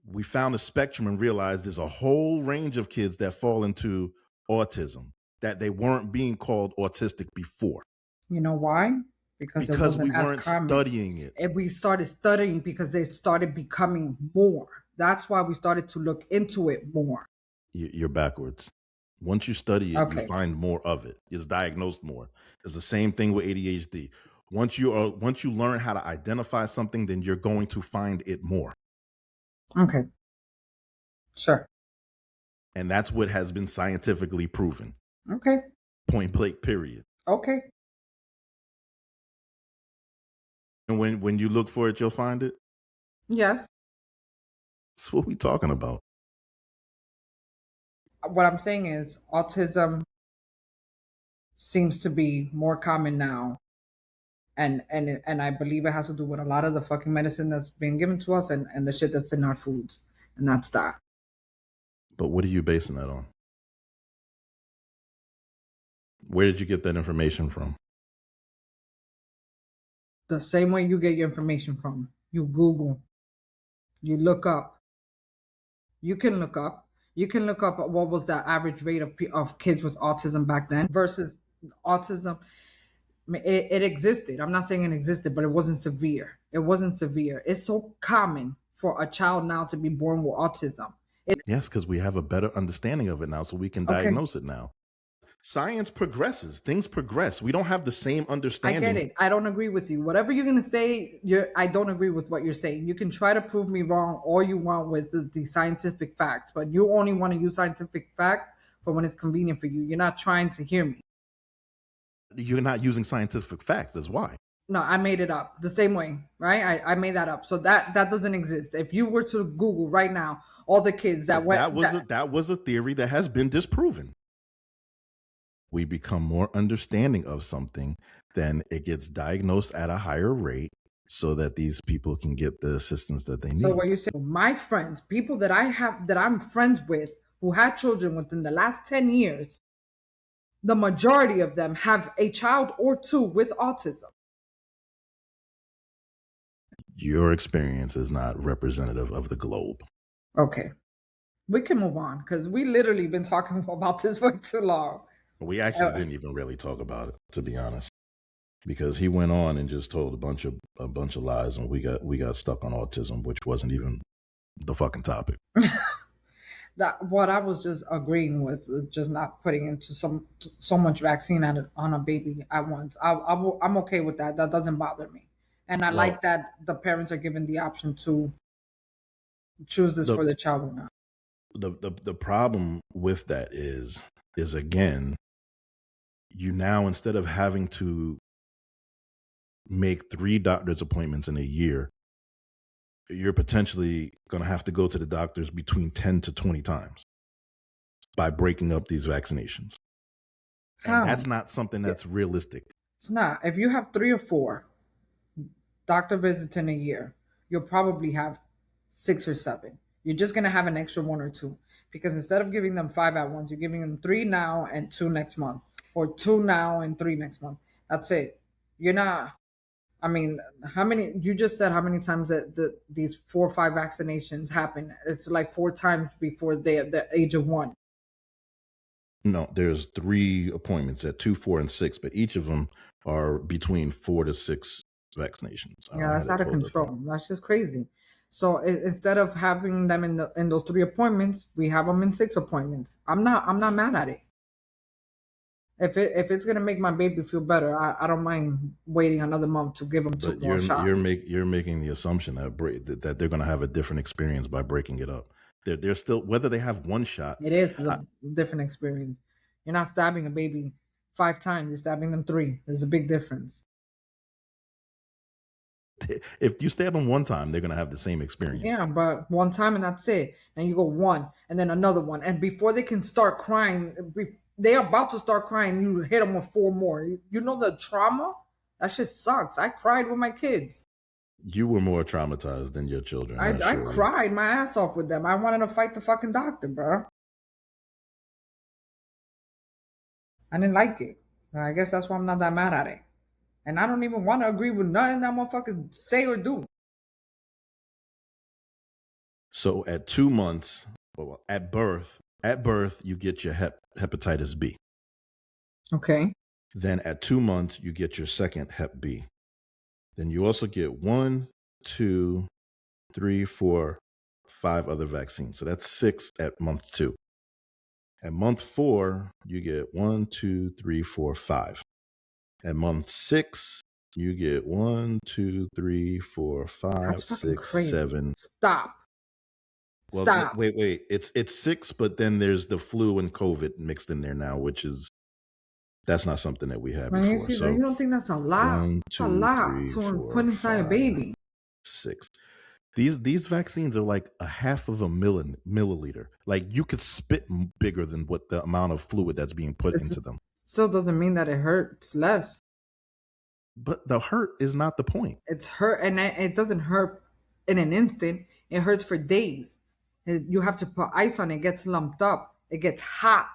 we found a spectrum and realized there's a whole range of kids that fall into autism that they weren't being called autistic before. You know why? Because it wasn't we weren't studying it. And we started studying because it started becoming more. That's why we started to look into it more. You're backwards. Once you study it, you find more of it. It's diagnosed more. It's the same thing with ADHD. Once you learn how to identify something, then you're going to find it more. Okay. Sure. And that's what has been scientifically proven. Okay. Point blank, period. Okay. And when you look for it, you'll find it? Yes. That's what we talking about. What I'm saying is autism seems to be more common now. And I believe it has to do with a lot of the fucking medicine that's being given to us and the shit that's in our foods. And that's that. But what are you basing that on? Where did you get that information from? The same way you get your information from. You Google. You look up. You can look up. You can look up what was the average rate of kids with autism back then versus autism. It existed. I'm not saying it existed, but it wasn't severe. It wasn't severe. It's so common for a child now to be born with autism. Yes, because we have a better understanding of it now, so we can diagnose it now. Science progresses. Things progress. We don't have the same understanding. I get it. I don't agree with you. Whatever you're going to say, I don't agree with what you're saying. You can try to prove me wrong all you want with the scientific facts, but you only want to use scientific facts for when it's convenient for you. You're not trying to hear me. You're not using scientific facts. That's why. No, I made it up the same way, right? I made that up. So that doesn't exist. If you were to Google right now, all the kids that went... That was a theory that has been disproven. We become more understanding of something, then it gets diagnosed at a higher rate so that these people can get the assistance that they need. So what you say, my friends, people that I'm friends with who had children within the last 10 years, the majority of them have a child or two with autism. Your experience is not representative of the globe. Okay. We can move on because we literally been talking about this for too long. We actually didn't even really talk about it, to be honest, because he went on and just told a bunch of lies, and we got stuck on autism, which wasn't even the fucking topic. That what I was just agreeing with, just not putting into so much vaccine on a baby at once. I'm okay with that. That doesn't bother me, and I like that the parents are given the option to choose this for the child or not. The problem with that is again, you now, instead of having to make 3 doctor's appointments in a year, you're potentially going to have to go to the doctors between 10 to 20 times by breaking up these vaccinations. And that's not something that's realistic. It's not. If you have 3 or 4 doctor visits in a year, you'll probably have 6 or 7. You're just going to have an extra 1 or 2, because instead of giving them 5 at once, you're giving them 3 now and 2 next month, or 2 now and 3 next month. That's it. You're not. I mean, how many? You just said how many times that these 4 or 5 vaccinations happen? It's like 4 times before the age of 1. No, there's 3 appointments at 2, 4, and 6, but each of them are between 4 to 6 vaccinations. Yeah, that's out of control. That's just crazy. So instead of having them in those 3 appointments, we have them in 6 appointments. I'm not mad at it. If it's gonna make my baby feel better, I don't mind waiting another month to give them 2 more shots. You're making the assumption that they're gonna have a different experience by breaking it up. They're still, whether they have 1 shot. It is a different experience. You're not stabbing a baby 5 times. You're stabbing them 3. There's a big difference. If you stab them 1 time, they're gonna have the same experience. Yeah, but 1 time and that's it. And you go 1 and then another 1, and before they can start crying, they're about to start crying, you hit them with 4 more. You know the trauma? That shit sucks. I cried with my kids. You were more traumatized than your children. I cried my ass off with them. I wanted to fight the fucking doctor, bro. I didn't like it. I guess that's why I'm not that mad at it. And I don't even want to agree with nothing that motherfuckers say or do. So at 2 months, at birth, you get your hepatitis B. Okay. Then at 2 months, you get your second Hep B. Then you also get 1, 2, 3, 4, 5 other vaccines. So that's 6 at month 2. At month 4, you get 1, 2, 3, 4, 5. At month 6, you get 1, 2, 3, 4, 5, 6, 7. Stop. Well, Stop. Wait. It's 6, but then there's the flu and COVID mixed in there now, that's not something that we had before. So you don't think that's a lot? 1, 2, 3, 4, put inside 5, a baby. 6. These vaccines are like a half of a milliliter. Like, you could spit bigger than what the amount of fluid that's being put into them. Still doesn't mean that it hurts less. But the hurt is not the point. It's hurt, and it doesn't hurt in an instant. It hurts for days. You have to put ice on it. It gets lumped up. It gets hot.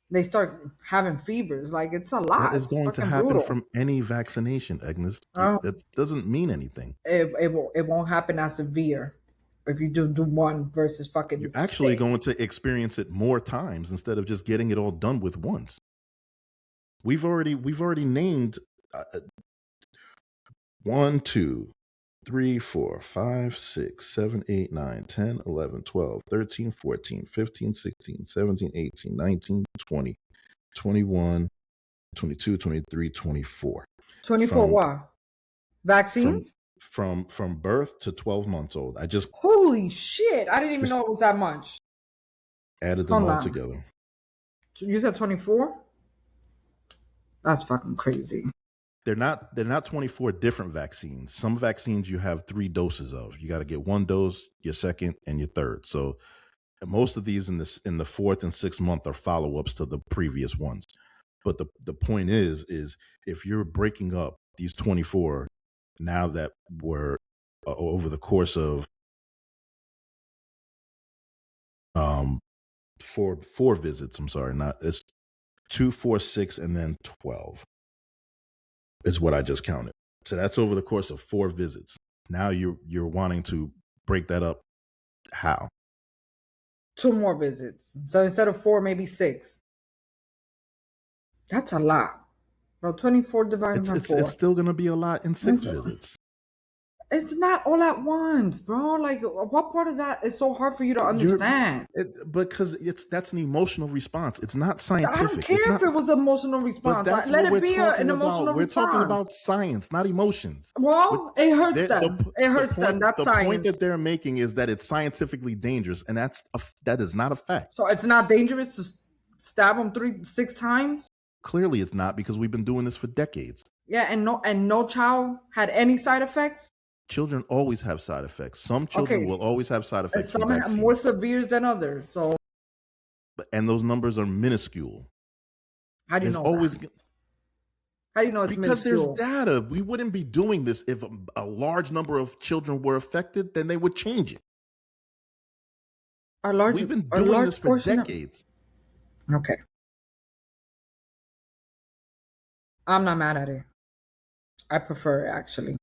They start having fevers. Like, it's a lot. That is going to happen from any vaccination, Agnes. That doesn't mean anything. It won't happen as severe if you do 1 versus fucking. You're actually going to experience it more times instead of just getting it all done with once. We've already named 1, 2, 3, 4, 5, 6, 7, 8, 9, 10, 11, 12, 13, 14, 15, 16, 17, 18, 19, 20, 21, 22, 23, 24. 24 what? Vaccines? From birth to 12 months old. Holy shit. I didn't even know it was that much. Added them all together. You said 24? That's fucking crazy. They're not 24 different vaccines. Some vaccines you have 3 doses of. You got to get 1 dose, your second, and your third. So most of these in the 4th and 6th month are follow-ups to the previous ones. But the point is if you're breaking up these 24 now that were over the course of 4 visits, it's 2, 4, 6, and then 12. Is what I just counted. So that's over the course of 4 visits. Now you're wanting to break that up. How? 2 more visits. So instead of 4, maybe 6. That's a lot. Bro, 24 divided by 4. It's still gonna be a lot in 6 visits. It's not all at once, bro. Like, what part of that is so hard for you to understand? Because that's an emotional response. It's not scientific. I don't care if it was an emotional response. But that's Let what it be an emotional response. We're talking about science, not emotions. Well, it hurts them. It hurts them. That's science. The point that they're making is that it's scientifically dangerous, and that is not a fact. So it's not dangerous to stab them 6 times? Clearly, it's not, because we've been doing this for decades. Yeah, and no child had any side effects? Children always have side effects. Some children will always have side effects. Some have more severe than others. So, and those numbers are minuscule. How do you know? How do you know it's because minuscule? There's data. We wouldn't be doing this if a large number of children were affected. Then they would change it. We've been doing this for decades. Okay. I'm not mad at it. I prefer it, actually.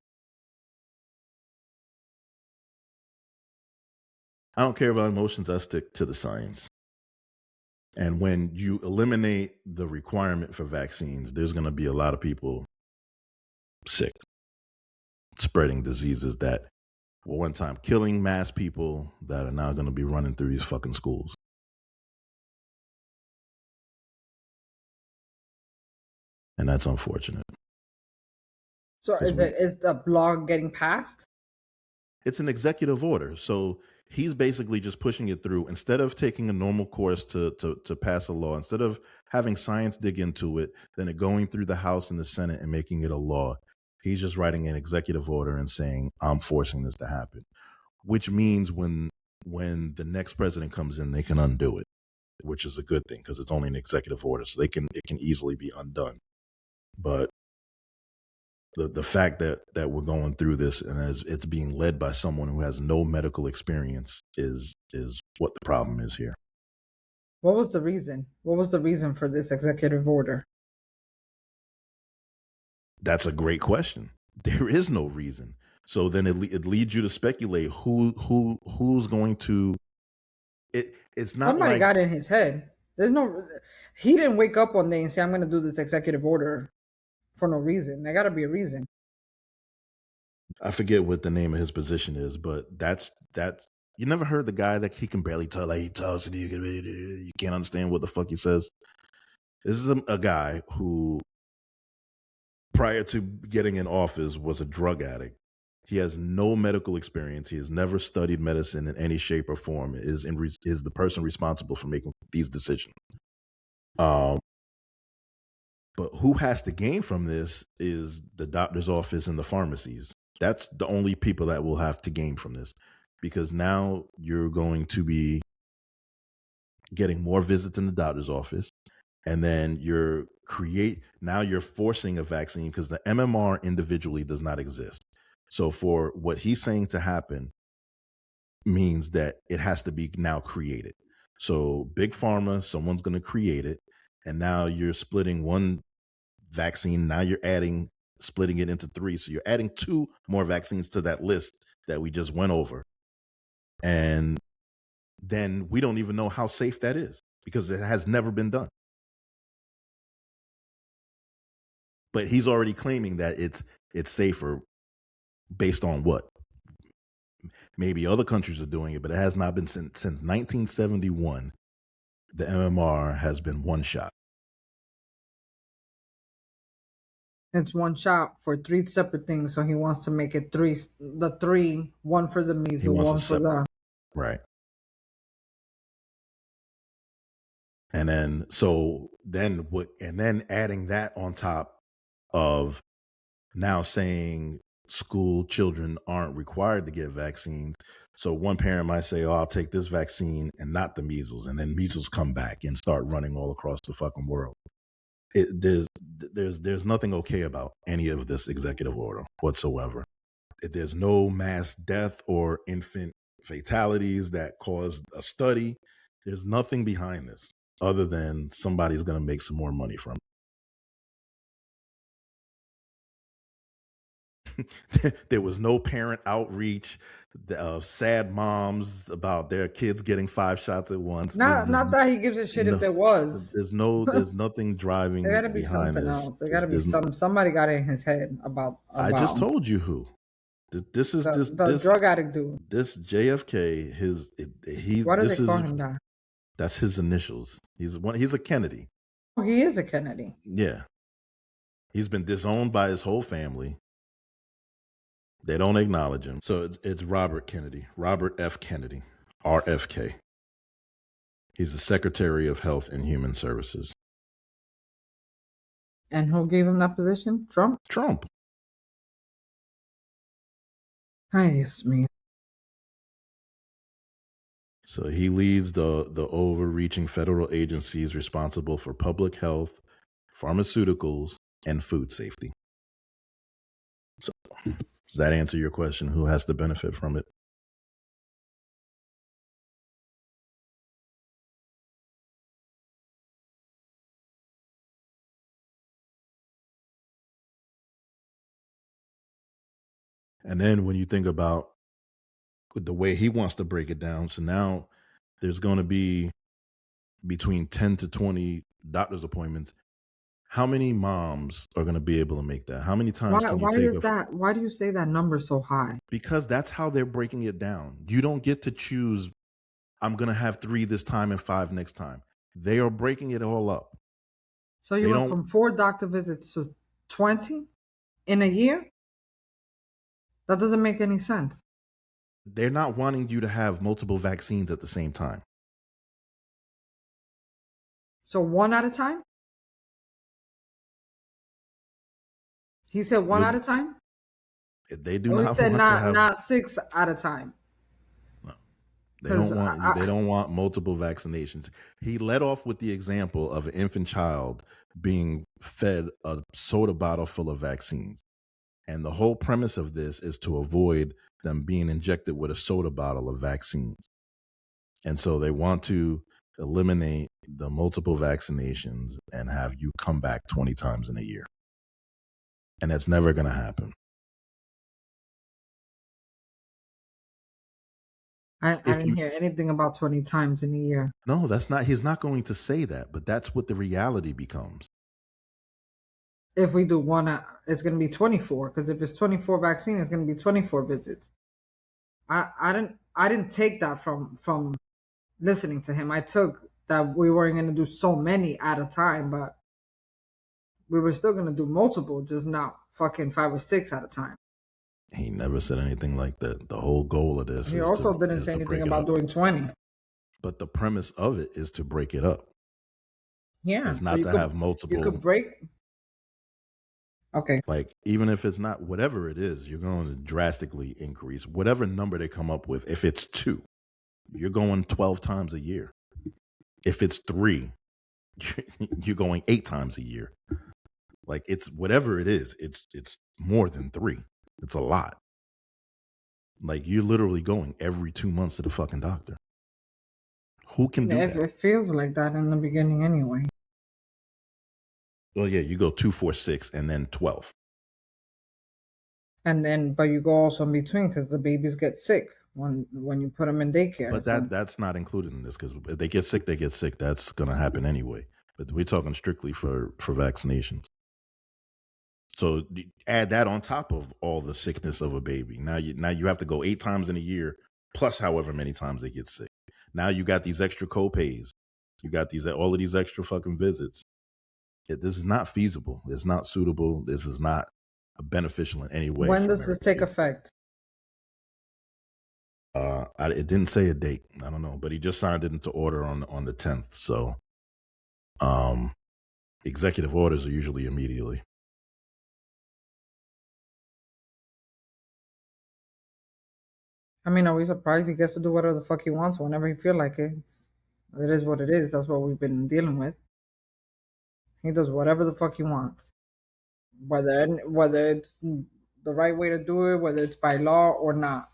I don't care about emotions. I stick to the science. And when you eliminate the requirement for vaccines, there's going to be a lot of people sick, spreading diseases that were one time killing mass people that are now going to be running through these fucking schools. And that's unfortunate. So is the blog getting passed? It's an executive order. So he's basically just pushing it through. Instead of taking a normal course to pass a law, instead of having science dig into it, then it going through the House and the Senate and making it a law, he's just writing an executive order and saying, I'm forcing this to happen. Which means when the next president comes in, they can undo it, which is a good thing because it's only an executive order. So it can easily be undone. But the fact that we're going through this and as it's being led by someone who has no medical experience is what the problem is here. What was the reason? What was the reason for this executive order? That's a great question. There is no reason. So then it leads you to speculate who's going to. It's not somebody got in his head. He didn't wake up one day and say, I'm going to do this executive order for no reason. There got to be a reason. I forget what the name of his position is, but that's you never heard the guy that he can barely tell, like he talks and you can't understand what the fuck he says. This is a guy who, prior to getting in office, was a drug addict. He has no medical experience. He has never studied medicine in any shape or form. Is the person responsible for making these decisions. But who has to gain from this is the doctor's office and the pharmacies. That's the only people that will have to gain from this, because now you're going to be getting more visits in the doctor's office, and then you're forcing a vaccine because the MMR individually does not exist. So for what he's saying to happen means that it has to be now created. So big pharma, someone's going to create it. And now you're splitting one vaccine. Now you're splitting it into 3. So you're adding 2 more vaccines to that list that we just went over. And then we don't even know how safe that is because it has never been done. But he's already claiming that it's safer based on what? Maybe other countries are doing it, but it has not been since 1971. The MMR has been one shot. It's one shot for 3 separate things, so he wants to make it 3. The 3, one for the measles, one for the right. And then adding that on top of now saying school children aren't required to get vaccines. So one parent might say, "Oh, I'll take this vaccine and not the measles," and then measles come back and start running all across the fucking world. There's nothing okay about any of this executive order whatsoever. There's no mass death or infant fatalities that caused a study. There's nothing behind this other than somebody's going to make some more money from it. There was no parent outreach. Sad moms about their kids getting 5 shots at once. Not that he gives a shit if there was. There's nothing driving There gotta be behind something this. else. There gotta be somebody got it in his head about I just told you who. This is the drug addict dude. This JFK. Why do they call him that? That's his initials. He's a Kennedy. Oh, he is a Kennedy. Yeah. He's been disowned by his whole family. They don't acknowledge him. So it's Robert Kennedy. Robert F. Kennedy. RFK. He's the Secretary of Health and Human Services. And who gave him that position? Trump? Trump. Ay, Dios mío. So he leads the overreaching federal agencies responsible for public health, pharmaceuticals, and food safety. So does that answer your question? Who has to benefit from it? And then when you think about the way he wants to break it down, so now there's going to be between 10 to 20 doctor's appointments. How many moms are going to be able to make that? How many times can you take Why do you say that number so high? Because that's how they're breaking it down. You don't get to choose, I'm going to have 3 this time and 5 next time. They are breaking it all up. So you went from 4 doctor visits to 20 in a year? That doesn't make any sense. They're not wanting you to have multiple vaccines at the same time. So 1 at a time? He said 1 at a time? They do not. He said not 6 at a time. No, they don't want multiple vaccinations. He led off with the example of an infant child being fed a soda bottle full of vaccines. And the whole premise of this is to avoid them being injected with a soda bottle of vaccines. And so they want to eliminate the multiple vaccinations and have you come back 20 times in a year. And that's never going to happen. I didn't hear anything about 20 times in a year. No, he's not going to say that, but that's what the reality becomes. If we do 1, it's going to be 24. Because if it's 24 vaccine, it's going to be 24 visits. I didn't take that from listening to him. I took that we weren't going to do so many at a time, but we were still going to do multiple, just not fucking 5 or 6 at a time. He never said anything like that. The whole goal of this. He also didn't say anything about doing 20. But the premise of it is to break it up. Yeah, it's not to have multiple. You could break. Okay. Like, even if it's not, whatever it is, you're going to drastically increase whatever number they come up with. If it's 2, you're going 12 times a year. If it's 3, you're going 8 times a year. Like, it's whatever it is, it's more than 3. It's a lot. Like, you're literally going every 2 months to the fucking doctor. Who can do that? It feels like that in the beginning anyway. Well, yeah, you go 2, 4, 6, and then 12. And then, but you go also in between because the babies get sick when you put them in daycare. But that's not included in this, because if they get sick, they get sick. That's going to happen anyway. But we're talking strictly for vaccinations. So add that on top of all the sickness of a baby. Now you have to go 8 times in a year, plus however many times they get sick. Now you got these extra co-pays. You got all of these extra fucking visits. This is not feasible. It's not suitable. This is not beneficial in any way. When does this take effect? It didn't say a date. I don't know, but he just signed it into order on the 10th. So, executive orders are usually immediately. I mean, are we surprised he gets to do whatever the fuck he wants whenever he feel like it? It is what it is. That's what we've been dealing with. He does whatever the fuck he wants. Whether it's the right way to do it, whether it's by law or not.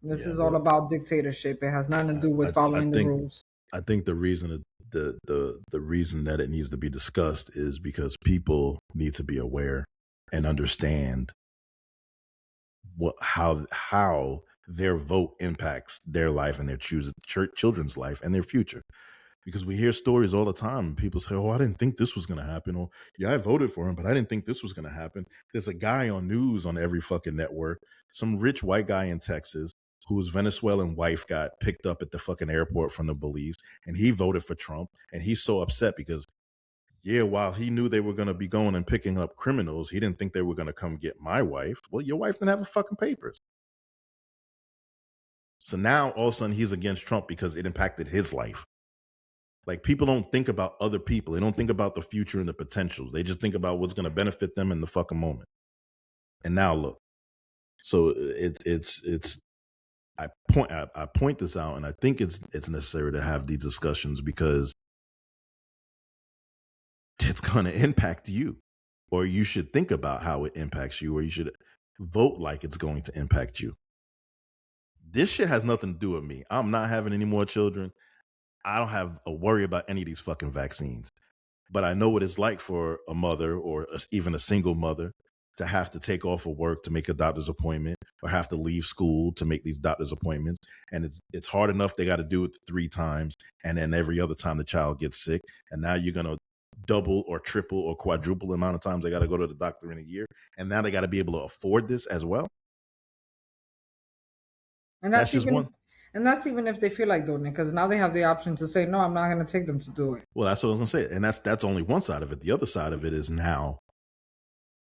This is all about dictatorship. It has nothing to do with following the rules. I think the reason the reason that it needs to be discussed is because people need to be aware and understand how their vote impacts their life and their children's life and their future. Because we hear stories all the time. People say, "Oh, I didn't think this was going to happen." Or, "Yeah, I voted for him, but I didn't think this was going to happen." There's a guy on news on every fucking network, some rich white guy in Texas whose Venezuelan wife got picked up at the fucking airport from the police, and he voted for Trump. And he's so upset because, yeah, while he knew they were going to be going and picking up criminals, he didn't think they were going to come get my wife. Well, your wife didn't have a fucking papers. So now all of a sudden he's against Trump because it impacted his life. Like, people don't think about other people. They don't think about the future and the potential. They just think about what's going to benefit them in the fucking moment. And now look. So I point this out, and I think it's necessary to have these discussions because it's going to impact you, or you should think about how it impacts you, or you should vote like it's going to impact you. This shit has nothing to do with me. I'm not having any more children. I don't have a worry about any of these fucking vaccines. But I know what it's like for a mother or even a single mother to have to take off of work to make a doctor's appointment or have to leave school to make these doctor's appointments. And it's hard enough they got to do it 3 times. And then every other time the child gets sick. And now you're going to double or triple or quadruple the amount of times they got to go to the doctor in a year. And now they got to be able to afford this as well. And that's just one. And that's even if they feel like doing it, because now they have the option to say, no, I'm not going to take them to do it. Well, that's what I was going to say. And that's only one side of it. The other side of it is now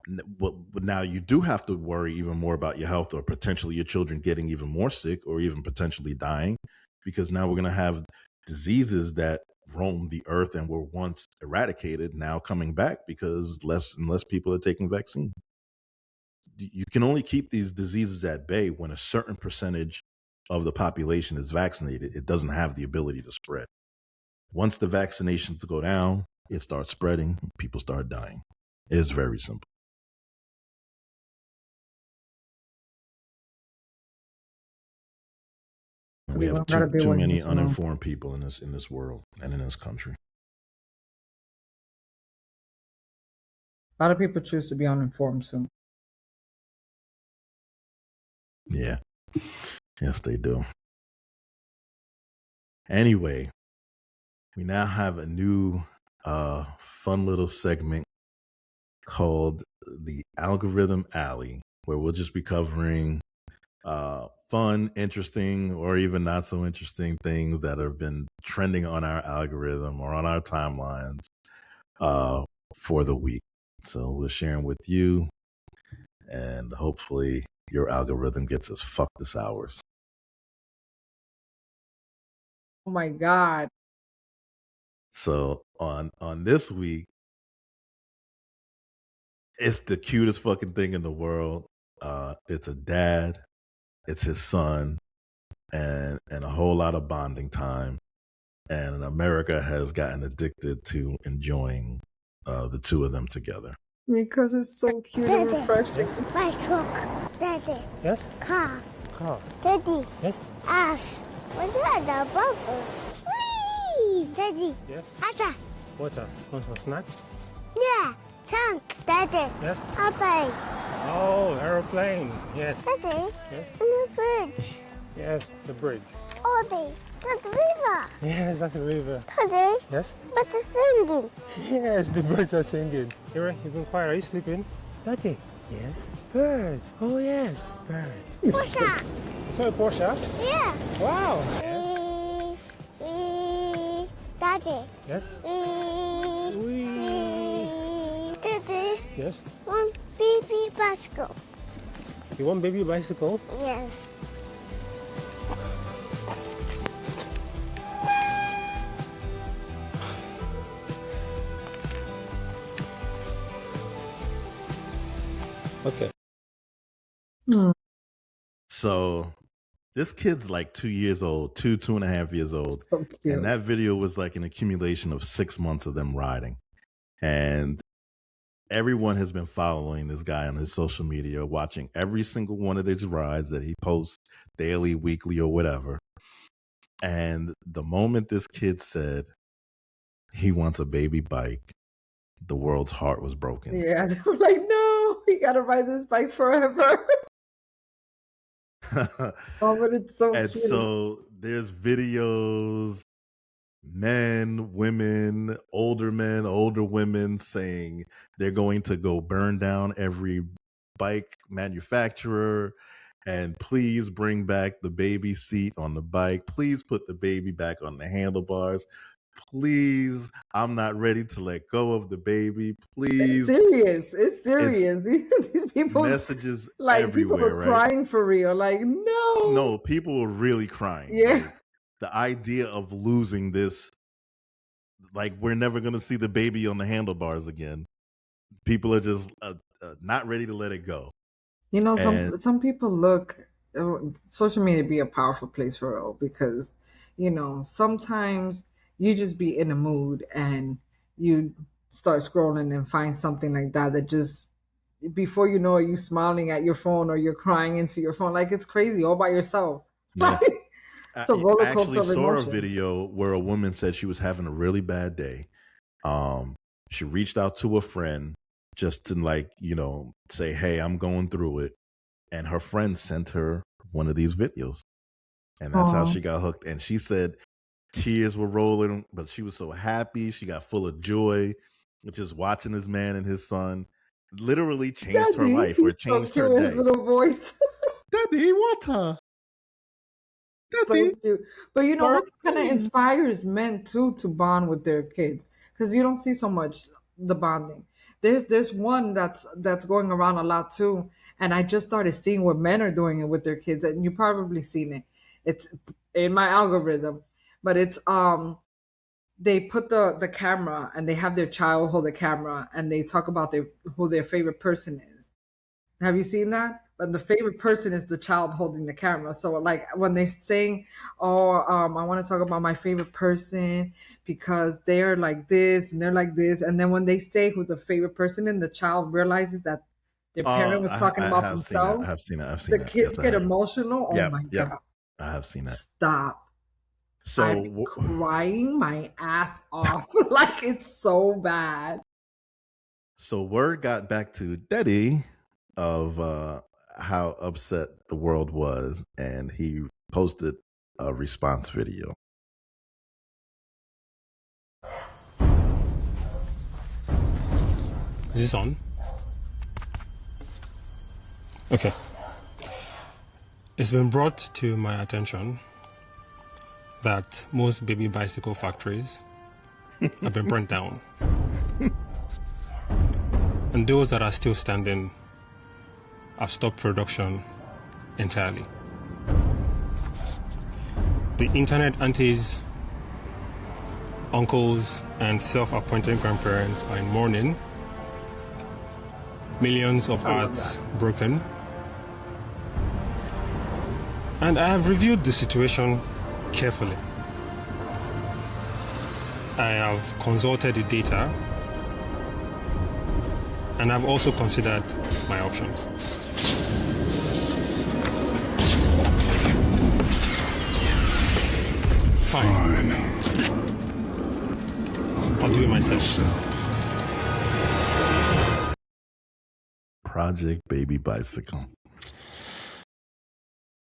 you do have to worry even more about your health or potentially your children getting even more sick or even potentially dying, because now we're going to have diseases that roam the earth and were once eradicated now coming back because less and less people are taking vaccines. You can only keep these diseases at bay when a certain percentage of the population is vaccinated. It doesn't have the ability to spread. Once the vaccinations go down, it starts spreading, people start dying. It's very simple. We have too many uninformed people in this world and in this country. A lot of people choose to be uninformed too. Yeah. Yes, they do. Anyway, we now have a new fun little segment called the Algorithm Alley, where we'll just be covering fun, interesting, or even not so interesting things that have been trending on our algorithm or on our timelines for the week. So we're sharing with you, and hopefully your algorithm gets us fucked this hours. Oh my God. So on this week, it's the cutest fucking thing in the world. It's a dad, it's his son, and a whole lot of bonding time. And America has gotten addicted to enjoying the two of them together. Because it's so cute and refreshing. My truck. Daddy. Yes? Car. Daddy. Yes? Ash. What are the bubbles? Whee! Daddy. Yes? Asha. What? Want some snack? Yeah. Tank. Daddy. Yes? Airplane. Oh, aeroplane. Yes. Daddy. Yes? On the bridge. Yes, the bridge. Daddy. That's river. Yes, that's a river. Daddy. Yes? But the singing. Yes, the birds are singing. Here, you've been quiet. Are you sleeping? Daddy. Yes. Bird. Oh, yes. Bird. Porsche. So a Porsche? Yeah. Wow. Wee. Daddy. Yes? Wee. Daddy. Yes? One baby bicycle. You want baby bicycle? Yes. Okay. So this kid's like 2 years old, 2.5 years old. So cute. And that video was like an accumulation of 6 months of them riding. And everyone has been following this guy on his social media, watching every single one of his rides that he posts daily, weekly, or whatever. And the moment this kid said he wants a baby bike, the world's heart was broken. Yeah, they were like, no, he got to ride this bike forever. Oh, but it's so And cute. so there's videos, men, older women saying they're going to go burn down every bike manufacturer and please bring back the baby seat on the bike. Please put the baby back on the handlebars. Please, I'm not ready to let go of the baby. It's Please. serious. It's It's serious. These people, messages like, people everywhere, are right? crying for real. Like, no. No, people were really crying. Yeah. Like, the idea of losing this, like, we're never going to see the baby on the handlebars again. People are just not ready to let it go. You know, And some people look social media be a powerful place for real because, you know, sometimes you just be in a mood and you start scrolling and find something like that that just before you know it, you smiling at your phone or you're crying into your phone like it's crazy all by yourself. yeah, Like it's a I roller actually coaster of saw a emotions. video where a woman said she was having a really bad day. She reached out to a friend just to, like, you know, say, hey, I'm going through it. And her friend sent her one of these videos. And that's how she got hooked. And she said tears were rolling, but she was so happy. She got full of joy with just watching this man and his son. Literally changed her Daddy, life or he's so changed cute her with his day. little voice. Daddy, water. So Daddy, cute. But you know what birds kind of singing. inspires men too to bond with their kids because you don't see so much the bonding. There's one that's going around a lot too, and I just started seeing what men are doing it with their kids, and you probably seen it. It's in my algorithm, but it's they put the camera and they have their child hold the camera and they talk about who their favorite person is. Have you seen that? But the favorite person is the child holding the camera. So like when they saying, "Oh, I want to talk about my favorite person because they're like this and they're like this," and then when they say who's the favorite person, and the child realizes that their parent was talking I about have seen that. themselves, I have seen that. I've seen the that. kids Yes, I get have. emotional. Oh my Yep. god! I have seen that. Stop! I'd be So crying my ass off. Like it's so bad. So word got back to Daddy of how upset the world was, and he posted a response video. Is this on? Okay. It's been brought to my attention that most baby bicycle factories have been burnt down. And those that are still standing have stopped production entirely. The internet aunties, uncles, and self-appointed grandparents are in mourning. Millions of hearts broken. And I have reviewed the situation carefully. I have consulted the data, and I've also considered my options. Fine. I'll do it myself. Project Baby Bicycle.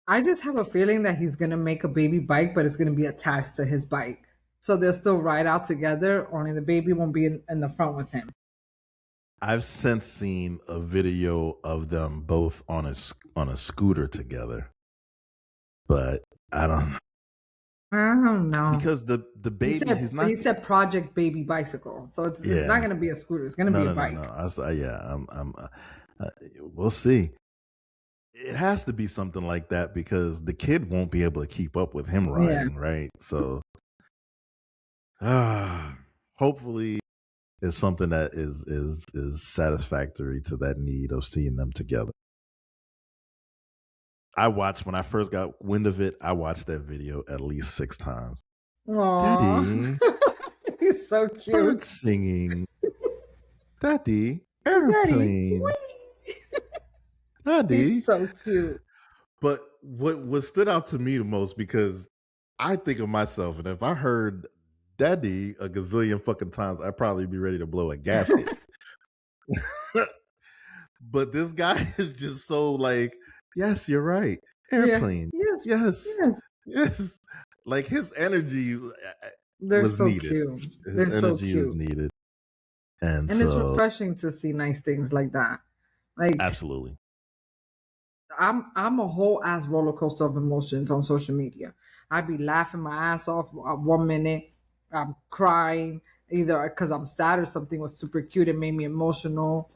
I just have a feeling that he's gonna make a baby bike, but it's gonna be attached to his bike. So they'll still ride out together, only the baby won't be in the front with him. I've since seen a video of them both on a scooter together, but I don't know because the baby he said Project Baby Bicycle, so it's not gonna be a scooter. It's gonna be a bike. We'll see. It has to be something like that because the kid won't be able to keep up with him riding, right? So, hopefully, it's something that is satisfactory to that need of seeing them together. When I first got wind of it, I watched that video at least 6 times. Aww. Daddy, he's so cute. birds singing. Daddy, airplane. Daddy. He's so cute. But what stood out to me the most, because I think of myself, and if I heard Daddy a gazillion fucking times, I'd probably be ready to blow a gasket. But this guy is just so like, yes, you're right. airplane. Yes. Yes. Yes. Yes. Like his energy They're was so needed. cute. His They're so energy was cute. needed. And And it's so, refreshing to see nice things like that. Like absolutely. I'm a whole ass roller coaster of emotions on social media. I'd be laughing my ass off 1 minute, I'm crying either because I'm sad or something was super cute and made me emotional,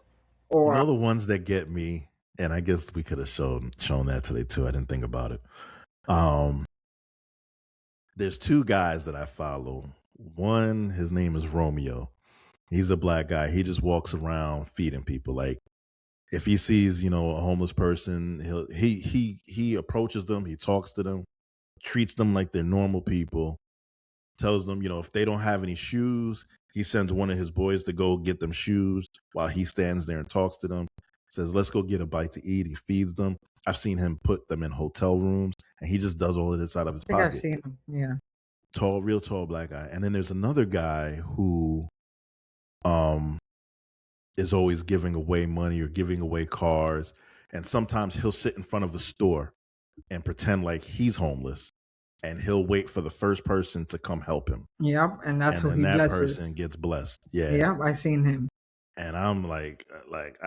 You or know the ones that get me, and I guess we could have shown that today too. I didn't think about it. There's two guys that I follow. One, his name is Romeo. He's a black guy. He just walks around feeding people. Like if he sees, a homeless person, he approaches them, he talks to them, treats them like they're normal people, tells them, if they don't have any shoes, he sends one of his boys to go get them shoes while he stands there and talks to them. Says, let's go get a bite to eat. He feeds them. I've seen him put them in hotel rooms, and he just does all of this out of his I think I've pocket. seen him. Yeah. Tall, real tall black guy. And then there's another guy who is always giving away money or giving away cars. And sometimes he'll sit in front of a store and pretend like he's homeless, and he'll wait for the first person to come help him. Yep, and that's who And he then that blesses. person gets blessed. Yeah. Yep, I've seen him. And I'm like, Aww.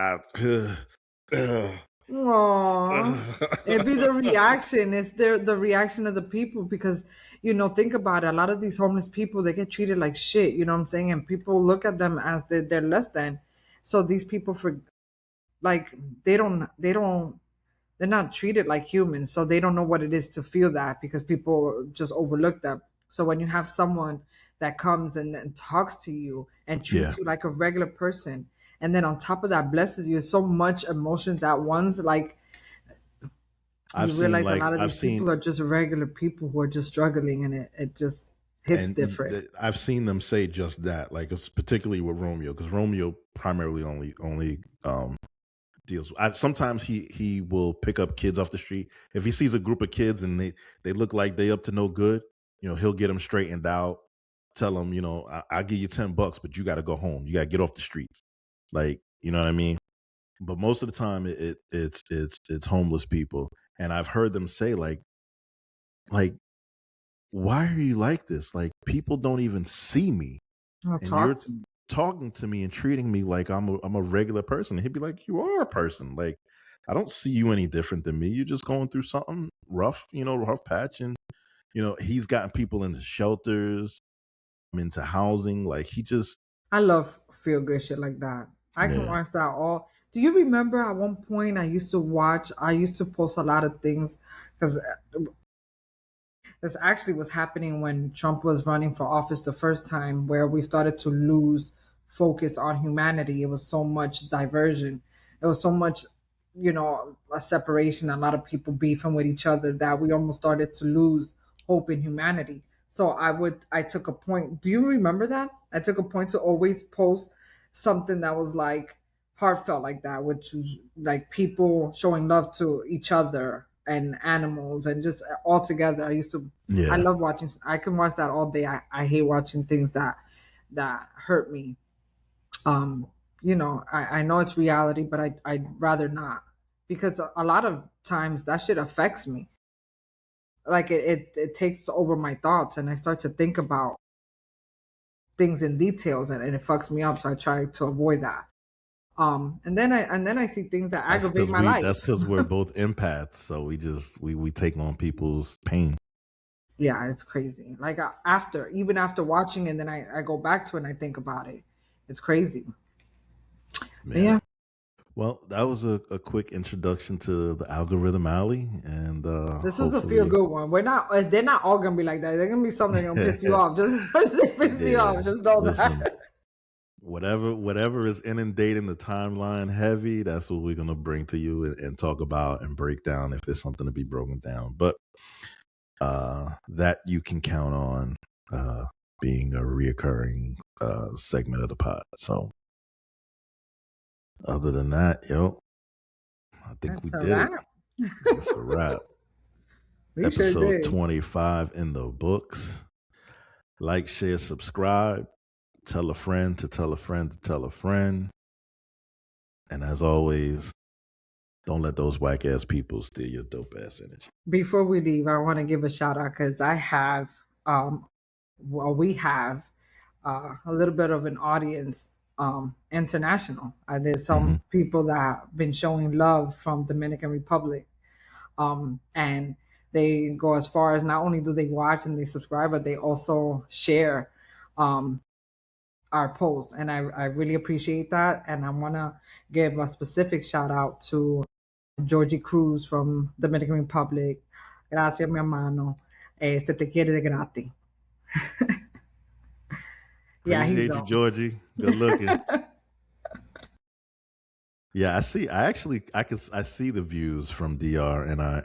It'd be the reaction. It's the reaction of the people because, think about it. A lot of these homeless people, they get treated like shit, you know what I'm saying? And people look at them as they're less than. So these people, they're not treated like humans. So they don't know what it is to feel that because people just overlook them. So when you have someone that comes and talks to you and treats you like a regular person, and then on top of that blesses you so much emotions at once, like you realize a lot of these people are just regular people who are just struggling, and it just hits different. I've seen them say just that, like it's particularly with Romeo, because Romeo primarily only deals. Sometimes he will pick up kids off the street. If he sees a group of kids and they look like they up to no good, he'll get them straightened out, tell them, I'll give you $10, but you got to go home. You got to get off the streets. Like, you know what I mean? But most of the time it's homeless people. And I've heard them say like, why are you like this? Like people don't even see me. And you're talking to me and treating me like I'm a regular person. And he'd be like, you are a person. Like, I don't see you any different than me. You're just going through something rough, rough patch. And, he's gotten people into shelters, into housing. Like I love feel good shit like that. I can watch that all. Do you remember at one point I used to post a lot of things because this actually was happening when Trump was running for office the first time, where we started to lose focus on humanity. It was so much diversion. It was so much, a separation, a lot of people beefing with each other that we almost started to lose hope in humanity. So I took a point. Do you remember that? I took a point to always post something that was like heartfelt like that, which was like people showing love to each other and animals and just all together. I love watching. I can watch that all day. I hate watching things that hurt me. I know it's reality, but I'd rather not, because a lot of times that shit affects me. Like it takes over my thoughts and I start to think about things in details, and it fucks me up. So I try to avoid that. And then I see things that aggravate my life. That's because we're both empaths, so we take on people's pain. Yeah, it's crazy. Like even after watching it, and then I go back to it and I think about it. It's crazy. Yeah. Well, that was a quick introduction to the Algorithm Alley, and this was a feel good one. They're not all gonna be like that. They're gonna be something that's gonna piss you off just as much as they piss me off. Just know that. Whatever is inundating the timeline heavy, that's what we're gonna bring to you and talk about and break down if there's something to be broken down. But that you can count on being a reoccurring segment of the pod. So other than that, I think we did it. It's a wrap. Episode 25 in the books. Like, share, subscribe. Tell a friend to tell a friend to tell a friend. And as always, Don't let those whack ass people steal your dope ass energy. Before we leave, I want to give a shout out because I have, we have a little bit of an audience international. There's some people that have been showing love from Dominican Republic, and they go as far as not only do they watch and they subscribe, but they also share our posts, and I really appreciate that. And I want to give a specific shout out to Georgie Cruz from Dominican Republic. Gracias, mi hermano. Se te quiere de gratis. Yeah, Appreciate you, Georgie. Good looking. Yeah, I see. I see the views from DR in our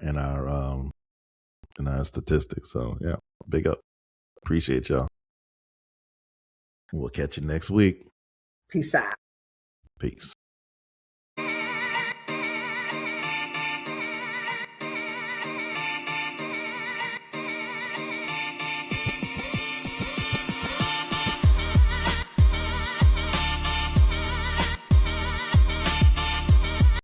statistics. So yeah, big up. Appreciate y'all. We'll catch you next week. Peace out. Peace.